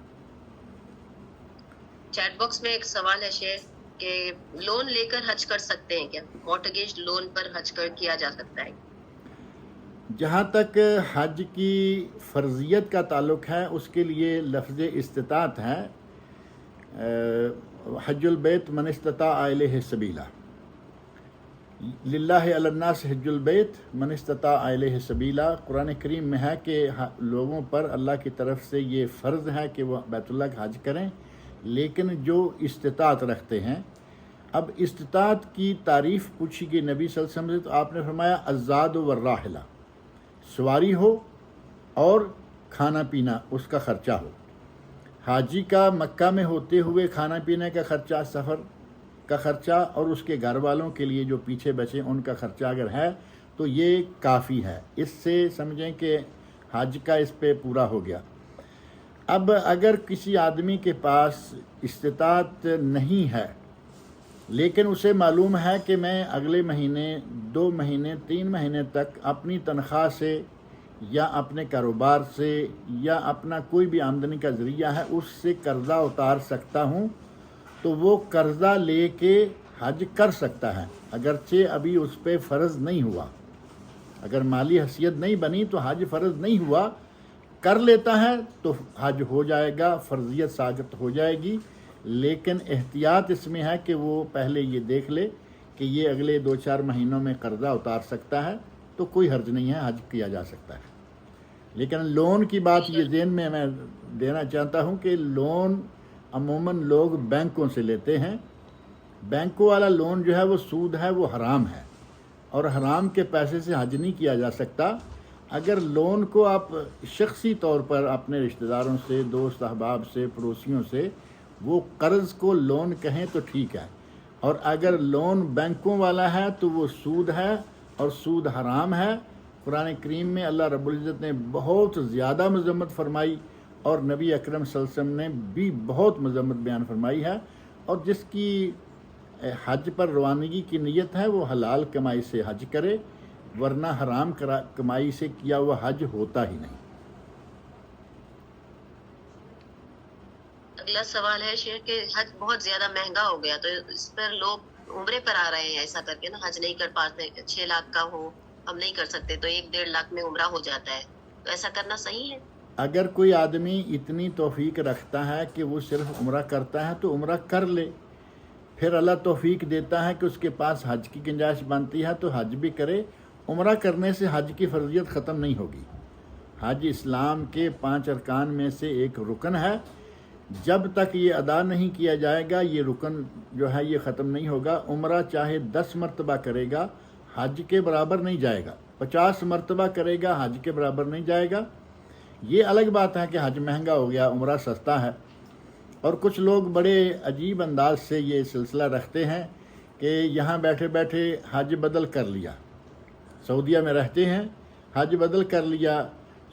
چیٹ باکس میں ایک سوال ہے شیخ کہ لون لے کر حج کر سکتے ہیں کیا؟ مارٹگیج لون پر حج کیا جا سکتا ہے؟ جہاں تک حج کی فرضیت کا تعلق ہے، اس کے لیے لفظ استطاعت ہے، حج البیت من استطاع الیہ سبیلا، للہ علی الناس حج البیت من استطاع الیہ سبیلا، قرآن کریم میں ہے کہ لوگوں پر اللہ کی طرف سے یہ فرض ہے کہ وہ بیت اللہ کا حج کریں، لیکن جو استطاعت رکھتے ہیں۔ اب استطاعت کی تعریف پوچھی گئی نبی صلی اللہ علیہ وسلم سے، تو آپ نے فرمایا الزاد والراحلہ، سواری ہو اور کھانا پینا اس کا خرچہ ہو۔ حاجی کا مکہ میں ہوتے ہوئے کھانا پینے کا خرچہ، سفر کا خرچہ، اور اس کے گھر والوں کے لیے جو پیچھے بچے ان کا خرچہ اگر ہے تو یہ کافی ہے، اس سے سمجھیں کہ حج کا اس پہ پورا ہو گیا۔ اب اگر کسی آدمی کے پاس استطاعت نہیں ہے لیکن اسے معلوم ہے کہ میں اگلے مہینے 2 مہینے 3 مہینے تک اپنی تنخواہ سے یا اپنے کاروبار سے یا اپنا کوئی بھی آمدنی کا ذریعہ ہے اس سے قرضہ اتار سکتا ہوں، تو وہ قرضہ لے کے حج کر سکتا ہے، اگرچہ ابھی اس پہ فرض نہیں ہوا۔ اگر مالی حیثیت نہیں بنی تو حج فرض نہیں ہوا، کر لیتا ہے تو حج ہو جائے گا، فرضیت ثابت ہو جائے گی، لیکن احتیاط اس میں ہے کہ وہ پہلے یہ دیکھ لے کہ یہ اگلے 2-4 مہینوں میں قرضہ اتار سکتا ہے تو کوئی حرج نہیں ہے، حج کیا جا سکتا ہے۔ لیکن لون کی بات یہ ذہن میں دینا چاہتا ہوں کہ لون عموماً لوگ بینکوں سے لیتے ہیں، بینکوں والا لون جو ہے وہ سود ہے، وہ حرام ہے، اور حرام کے پیسے سے حج نہیں کیا جا سکتا۔ اگر لون کو آپ شخصی طور پر اپنے رشتہ داروں سے، دوست احباب سے، پڑوسیوں سے وہ قرض کو لون کہیں تو ٹھیک ہے، اور اگر لون بینکوں والا ہے تو وہ سود ہے، اور سود حرام ہے۔ قرآن کریم میں اللہ رب العزت نے بہت زیادہ مذمت فرمائی، اور نبی اکرم صلی اللہ علیہ وسلم نے بھی بہت مذمت بیان فرمائی ہے، اور جس کی حج پر روانگی کی نیت ہے وہ حلال کمائی سے حج کرے، ورنہ حرام کمائی سے کیا ہوا حج ہوتا ہی نہیں۔ اگلا سوال ہے شیخ کہ حج بہت زیادہ مہنگا ہو گیا، تو اس پر لوگ عمرے پر آ رہے ہیں ایسا کر کے نا، حج نہیں کر پاتے، 6 لاکھ کا ہو ہم نہیں کر سکتے تو 1-1.5 لاکھ میں عمرہ ہو جاتا ہے، تو ایسا کرنا صحیح ہے؟ اگر کوئی آدمی اتنی توفیق رکھتا ہے کہ وہ صرف عمرہ کرتا ہے تو عمرہ کر لے، پھر اللہ توفیق دیتا ہے کہ اس کے پاس حج کی گنجائش بنتی ہے تو حج بھی کرے۔ عمرہ کرنے سے حج کی فرضیت ختم نہیں ہوگی۔ حج اسلام کے 5 ارکان میں سے ایک رکن ہے، جب تک یہ ادا نہیں کیا جائے گا یہ رکن جو ہے یہ ختم نہیں ہوگا۔ عمرہ چاہے 10 مرتبہ کرے گا حج کے برابر نہیں جائے گا، 50 مرتبہ کرے گا حج کے برابر نہیں جائے گا۔ یہ الگ بات ہے کہ حج مہنگا ہو گیا، عمرہ سستا ہے، اور کچھ لوگ بڑے عجیب انداز سے یہ سلسلہ رکھتے ہیں کہ یہاں بیٹھے بیٹھے حج بدل کر لیا، سعودیہ میں رہتے ہیں حج بدل کر لیا،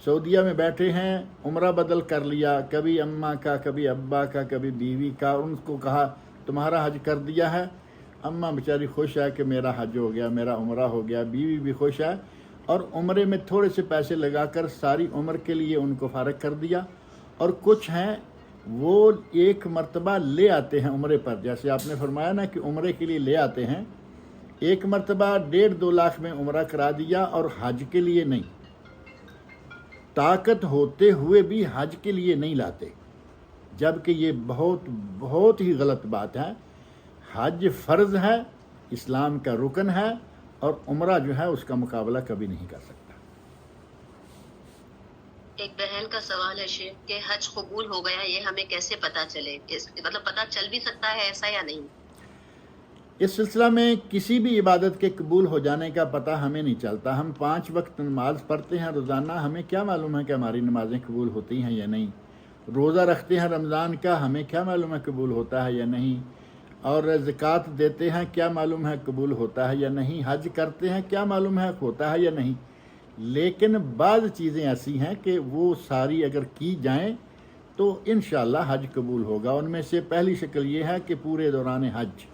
سعودیہ میں بیٹھے ہیں عمرہ بدل کر لیا، کبھی اماں کا، کبھی ابا کا، کبھی بیوی کا، ان کو کہا تمہارا حج کر دیا ہے، اماں بیچاری خوش ہے کہ میرا حج ہو گیا، میرا عمرہ ہو گیا، بیوی بھی خوش ہے، اور عمرے میں تھوڑے سے پیسے لگا کر ساری عمر کے لیے ان کو فارغ کر دیا۔ اور کچھ ہیں وہ 1 مرتبہ لے آتے ہیں عمرے پر، جیسے آپ نے فرمایا نا کہ عمرے کے لیے لے آتے ہیں، 1 مرتبہ 1.5-2 لاکھ میں عمرہ کرا دیا اور حج کے لیے نہیں، طاقت ہوتے ہوئے بھی حج کے لیے نہیں لاتے، جبکہ یہ بہت بہت ہی غلط بات ہے۔ حج فرض ہے، اسلام کا رکن ہے، اور عمرہ جو ہے اس کا مقابلہ کبھی نہیں کر سکتا۔ ایک بہن کا سوال ہے شیخ کہ حج قبول ہو گیا، یہ ہمیں کیسے پتہ چلے؟ مطلب پتہ چل بھی سکتا ہے ایسا یا نہیں؟ اس سلسلہ میں کسی بھی عبادت کے قبول ہو جانے کا پتہ ہمیں نہیں چلتا۔ ہم 5 وقت نماز پڑھتے ہیں روزانہ، ہمیں کیا معلوم ہے کہ ہماری نمازیں قبول ہوتی ہیں یا نہیں؟ روزہ رکھتے ہیں رمضان کا، ہمیں کیا معلوم ہے قبول ہوتا ہے یا نہیں؟ اور زکوٰۃ دیتے ہیں، کیا معلوم ہے قبول ہوتا ہے یا نہیں؟ حج کرتے ہیں، کیا معلوم ہے ہوتا ہے یا نہیں؟ لیکن بعض چیزیں ایسی ہیں کہ وہ ساری اگر کی جائیں تو انشاءاللہ حج قبول ہوگا۔ ان میں سے پہلی شکل یہ ہے کہ پورے دوران حج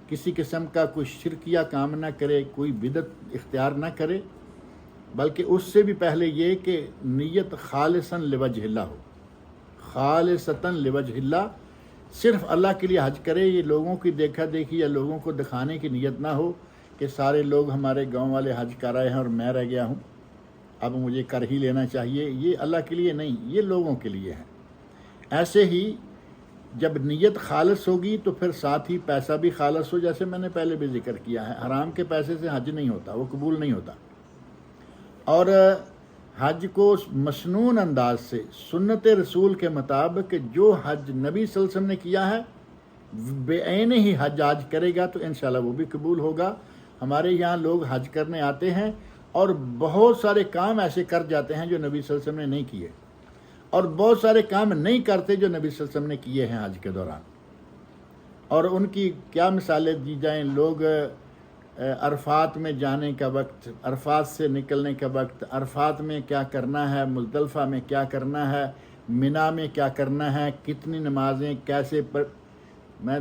کسی قسم کا کوئی شرکیہ کام نہ کرے، کوئی بدعت اختیار نہ کرے، بلکہ اس سے بھی پہلے یہ کہ نیت خالصاً لوجہ اللہ ہو، خالصتاً لوجہ اللہ، صرف اللہ کے لیے حج کرے۔ یہ لوگوں کی دیکھا دیکھی یا لوگوں کو دکھانے کی نیت نہ ہو کہ سارے لوگ ہمارے گاؤں والے حج کر رہے ہیں اور میں رہ گیا ہوں، اب مجھے کر ہی لینا چاہیے۔ یہ اللہ کے لیے نہیں، یہ لوگوں کے لیے ہے۔ ایسے ہی جب نیت خالص ہوگی تو پھر ساتھ ہی پیسہ بھی خالص ہو، جیسے میں نے پہلے بھی ذکر کیا ہے، حرام کے پیسے سے حج نہیں ہوتا، وہ قبول نہیں ہوتا. اور حج کو مسنون انداز سے سنت رسول کے مطابق جو حج نبی صلی اللہ علیہ وسلم نے کیا ہے بے عین ہی حج آج کرے گا تو انشاءاللہ وہ بھی قبول ہوگا. ہمارے یہاں لوگ حج کرنے آتے ہیں اور بہت سارے کام ایسے کر جاتے ہیں جو نبی صلی اللہ علیہ وسلم نے نہیں کیے، اور بہت سارے کام نہیں کرتے جو نبی صلی اللہ علیہ وسلم نے کیے ہیں حج کے دوران. اور ان کی کیا مثالیں دی جائیں. لوگ عرفات میں جانے کا وقت، عرفات سے نکلنے کا وقت، عرفات میں کیا کرنا ہے، مزدلفہ میں کیا کرنا ہے، منا میں کیا کرنا ہے، کتنی نمازیں کیسے میں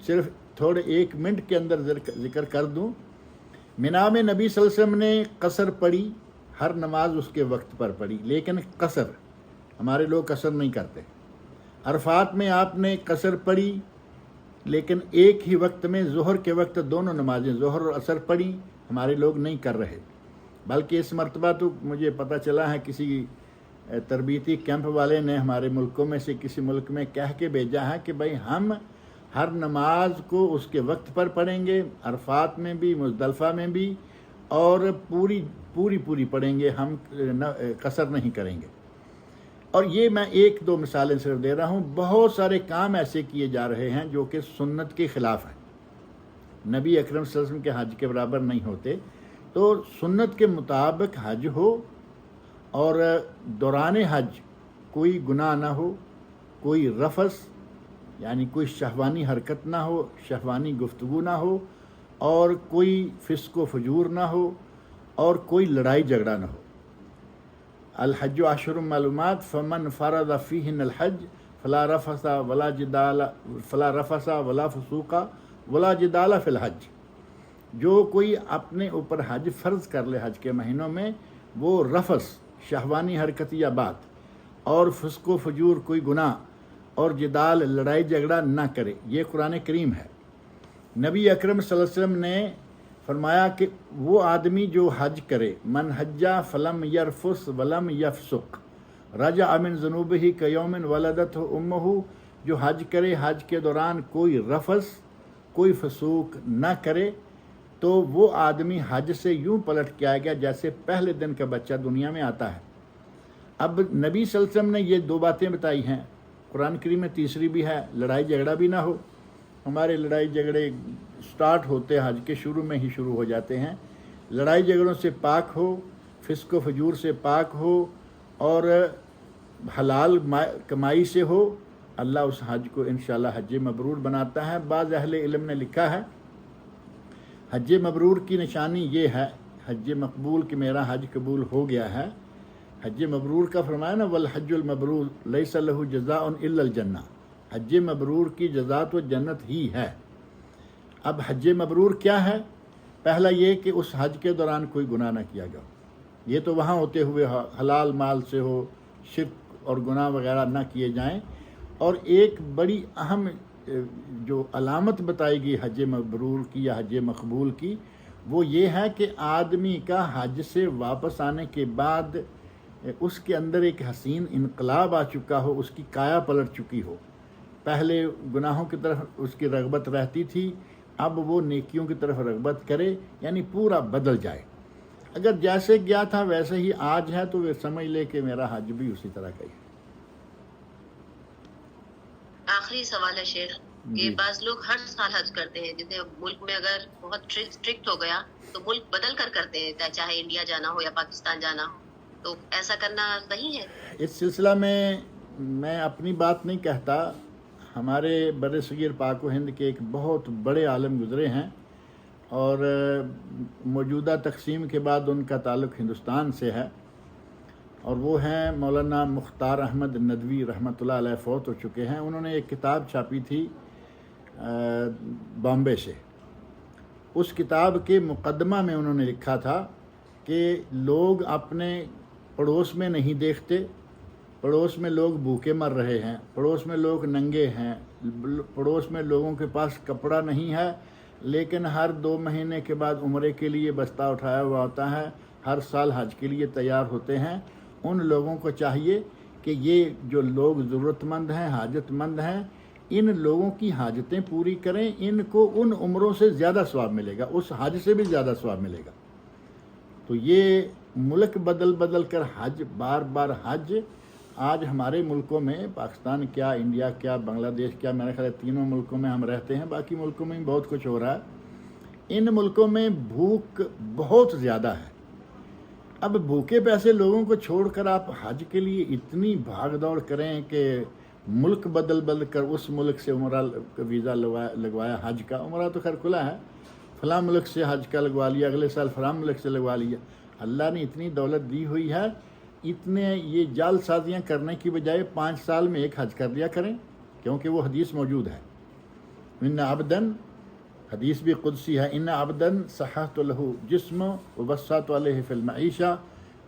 صرف تھوڑے 1 منٹ کے اندر ذکر کر دوں. منا میں نبی صلی اللہ علیہ وسلم نے قصر پڑھی، ہر نماز اس کے وقت پر پڑھی، لیکن قصر، ہمارے لوگ قصر نہیں کرتے. عرفات میں آپ نے قصر پڑھی، لیکن ایک ہی وقت میں ظہر کے وقت دونوں نمازیں ظہر اور عصر پڑھی، ہمارے لوگ نہیں کر رہے. بلکہ اس مرتبہ تو مجھے پتہ چلا ہے کسی تربیتی کیمپ والے نے ہمارے ملکوں میں سے کسی ملک میں کہہ کے بھیجا ہے کہ بھائی ہم ہر نماز کو اس کے وقت پر پڑھیں گے، عرفات میں بھی، مزدلفہ میں بھی، اور پوری پڑھیں گے، ہم قصر نہیں کریں گے. اور یہ میں 1-2 مثالیں صرف دے رہا ہوں. بہت سارے کام ایسے کیے جا رہے ہیں جو کہ سنت کے خلاف ہیں، نبی اکرم صلی اللہ علیہ وسلم کے حج کے برابر نہیں ہوتے. تو سنت کے مطابق حج ہو، اور دوران حج کوئی گناہ نہ ہو، کوئی رفث یعنی کوئی شہوانی حرکت نہ ہو، شہوانی گفتگو نہ ہو، اور کوئی فسق و فجور نہ ہو، اور کوئی لڑائی جھگڑا نہ ہو. الحج اشہر معلومات فمن فرض فیہن الحج فلا رفث ولا فسوق ولا جدال فی الحج. جو کوئی اپنے اوپر حج فرض کر لے حج کے مہینوں میں، وہ رفث شہوانی حرکت یا بات، اور فسق و فجور کوئی گناہ، اور جدال لڑائی جھگڑا نہ کرے. یہ قرآن کریم ہے. نبی اکرم صلی اللہ علیہ وسلم نے فرمایا کہ وہ آدمی جو حج کرے، من حجا فلم یرفس ولم یفسق رجع من ذنوبہ کیوم ولدتہ امہ. جو حج کرے، حج کے دوران کوئی رفث کوئی فسوق نہ کرے، تو وہ آدمی حج سے یوں پلٹ کے آئے گا جیسے پہلے دن کا بچہ دنیا میں آتا ہے. اب نبی صلی اللہ علیہ وسلم نے یہ 2 باتیں بتائی ہیں. قرآن کریم میں تیسری بھی ہے، لڑائی جھگڑا بھی نہ ہو. ہمارے لڑائی جھگڑے سٹارٹ ہوتے حج کے شروع میں ہی شروع ہو جاتے ہیں. لڑائی جھگڑوں سے پاک ہو، فسق و فجور سے پاک ہو، اور حلال کمائی سے ہو. اللہ اس حج کو انشاءاللہ حج مبرور بناتا ہے. بعض اہل علم نے لکھا ہے حج مبرور کی نشانی یہ ہے، حج مقبول کہ میرا حج قبول ہو گیا ہے. حج مبرور کا فرمایا نا، والحج المبرور لیس لہ جزاء الا الجنہ. حج مبرور کی جزا تو جنت ہی ہے. اب حج مبرور کیا ہے؟ پہلا یہ کہ اس حج کے دوران کوئی گناہ نہ کیا گیا. یہ تو وہاں ہوتے ہوئے حلال مال سے ہو، شرک اور گناہ وغیرہ نہ کیے جائیں. اور ایک بڑی اہم جو علامت بتائی گئی حج مبرور کی یا حج مقبول کی، وہ یہ ہے کہ آدمی کا حج سے واپس آنے کے بعد اس کے اندر ایک حسین انقلاب آ چکا ہو، اس کی کایا پلٹ چکی ہو. پہلے گناہوں کی طرف اس کی رغبت رہتی تھی، اب وہ نیکیوں کی طرف رغبت کرے، یعنی پورا بدل جائے. اگر جیسے گیا تھا ویسے ہی آج ہے تو وہ سمجھ لے کہ میرا حج بھی اسی طرح کا ہی ہے. آخری سوال ہے شیخ کہ بعض لوگ ہر سال حج کرتے ہیں، جیسے ملک میں اگر بہت اسٹرکٹ ہو گیا تو ملک بدل کر کرتے ہیں، چاہے انڈیا جانا ہو یا پاکستان جانا ہو، تو ایسا کرنا صحیح ہے؟ اس سلسلہ میں اپنی بات نہیں کہتا. ہمارے بر صغیر پاک و ہند کے ایک بہت بڑے عالم گزرے ہیں، اور موجودہ تقسیم کے بعد ان کا تعلق ہندوستان سے ہے، اور وہ ہیں مولانا مختار احمد ندوی رحمۃ اللہ علیہ. فوت ہو چکے ہیں. انہوں نے ایک کتاب چھاپی تھی بامبے سے. اس کتاب کے مقدمہ میں انہوں نے لکھا تھا کہ لوگ اپنے پڑوس میں نہیں دیکھتے، پڑوس میں لوگ بھوکے مر رہے ہیں، پڑوس میں لوگ ننگے ہیں، پڑوس میں لوگوں کے پاس کپڑا نہیں ہے، لیکن ہر 2 مہینے کے بعد عمرے کے لیے بستہ اٹھایا ہوا ہوتا ہے، ہر سال حج کے لیے تیار ہوتے ہیں. ان لوگوں کو چاہیے کہ یہ جو لوگ ضرورت مند ہیں، حاجت مند ہیں، ان لوگوں کی حاجتیں پوری کریں، ان کو ان عمروں سے زیادہ ثواب ملے گا، اس حج سے بھی زیادہ ثواب ملے گا۔ تو یہ ملک بدل بدل کر حج، بار بار حج، آج ہمارے ملکوں میں، پاکستان کیا، انڈیا کیا، بنگلہ دیش کیا، میرے خیال ہے تینوں ملکوں میں ہم رہتے ہیں، باقی ملکوں میں بھی بہت کچھ ہو رہا ہے۔ ان ملکوں میں بھوک بہت زیادہ ہے۔ اب بھوکے پیسے لوگوں کو چھوڑ کر آپ حج کے لیے اتنی بھاگ دوڑ کریں کہ ملک بدل بدل کر اس ملک سے عمرہ ویزا لگوایا حج کا، عمرہ تو خیر کھلا ہے، فلاں ملک سے حج کا لگوا لیا، اگلے سال فلاں ملک سے لگوا لیا۔ اللہ نے اتنی دولت دی ہوئی ہے، اتنے یہ جال سازیاں کرنے کی بجائے 5 سال میں ایک حج کر لیا کریں، کیونکہ وہ حدیث موجود ہے۔ ان عبدن، حدیث بھی قدسی ہے، ان عبدن صححت لہ جسم وبسط علیہ فی المعیشہ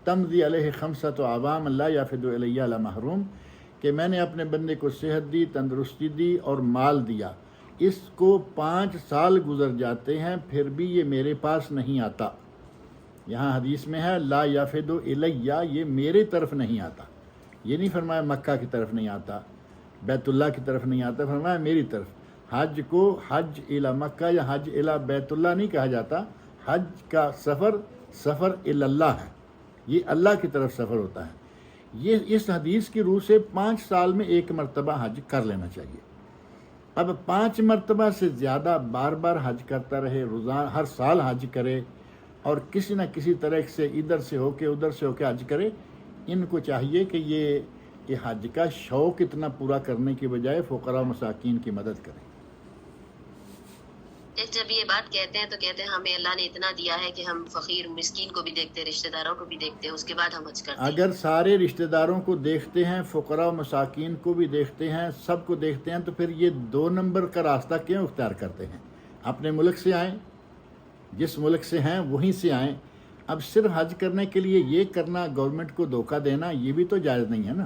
تمضی علیہ 5 اعوام لا یفد الی الا محروم، کہ میں نے اپنے بندے کو صحت دی، تندرستی دی اور مال دیا، اس کو 5 سال گزر جاتے ہیں پھر بھی یہ میرے پاس نہیں آتا۔ یہاں حدیث میں ہے لا یفد الیہ، یہ میرے طرف نہیں آتا، یہ نہیں فرمایا مکہ کی طرف نہیں آتا، بیت اللہ کی طرف نہیں آتا، فرمایا میری طرف۔ حج کو حج الی مکہ یا حج الی بیت اللہ نہیں کہا جاتا، حج کا سفر الی اللہ ہے، یہ اللہ کی طرف سفر ہوتا ہے۔ یہ اس حدیث کی روح سے 5 سال میں ایک مرتبہ حج کر لینا چاہیے۔ اب 5 مرتبہ سے زیادہ بار بار حج کرتا رہے، روزانہ ہر سال حج کرے اور کسی نہ کسی طرح سے ادھر سے ہو کے ادھر سے ہو کے حج کرے، ان کو چاہیے کہ یہ حج کا شوق اتنا پورا کرنے کی بجائے فقراء و مساکین کی مدد کریں۔ جب یہ بات کہتے ہیں تو کہتے ہیں ہمیں اللہ نے اتنا دیا ہے کہ ہم فقیر مسکین کو بھی دیکھتے ہیں، رشتہ داروں کو بھی دیکھتے ہیں، اس کے بعد ہم حج کرتے ہیں۔ اگر سارے رشتہ داروں کو دیکھتے ہیں، فقراء و مساکین کو بھی دیکھتے ہیں، سب کو دیکھتے ہیں، تو پھر یہ 2 نمبر کا راستہ کیوں اختیار کرتے ہیں؟ اپنے ملک سے آئیں، جس ملک سے ہیں وہیں سے آئیں۔ اب صرف حج کرنے کے لیے یہ کرنا، گورنمنٹ کو دھوکہ دینا، یہ بھی تو جائز نہیں ہے نا۔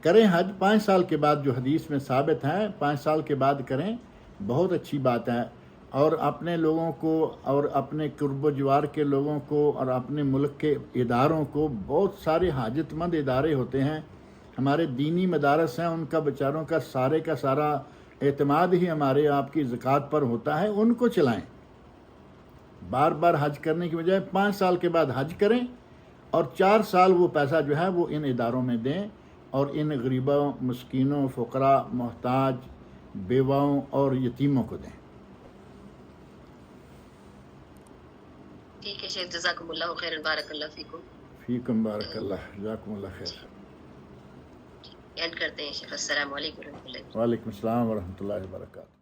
کریں حج 5 سال کے بعد، جو حدیث میں ثابت ہے 5 سال کے بعد کریں، بہت اچھی بات ہے۔ اور اپنے لوگوں کو اور اپنے قرب و جوار کے لوگوں کو اور اپنے ملک کے اداروں کو، بہت سارے حاجت مند ادارے ہوتے ہیں، ہمارے دینی مدارس ہیں، ان کا بیچاروں کا سارا اعتماد ہی ہمارے آپ کی زکوٰۃ پر ہوتا ہے، ان کو چلائیں۔ بار بار حج کرنے کی بجائے 5 سال کے بعد حج کریں اور 4 سال وہ پیسہ جو ہے وہ ان اداروں میں دیں اور ان غریبوں، مسکینوں، فقراء، محتاج، بیواؤں اور یتیموں کو دیں۔ ٹھیک ہے شیخ، جزاکم اللہ خیر، بارک اللہ فیکم۔ فیکم بارک اللہ، جزاکم اللہ خیر۔ اینڈ کرتے ہیں شیخ، السلام علیکم ورحمۃ اللہ۔ وعلیکم السلام ورحمۃ اللہ وبرکاتہ۔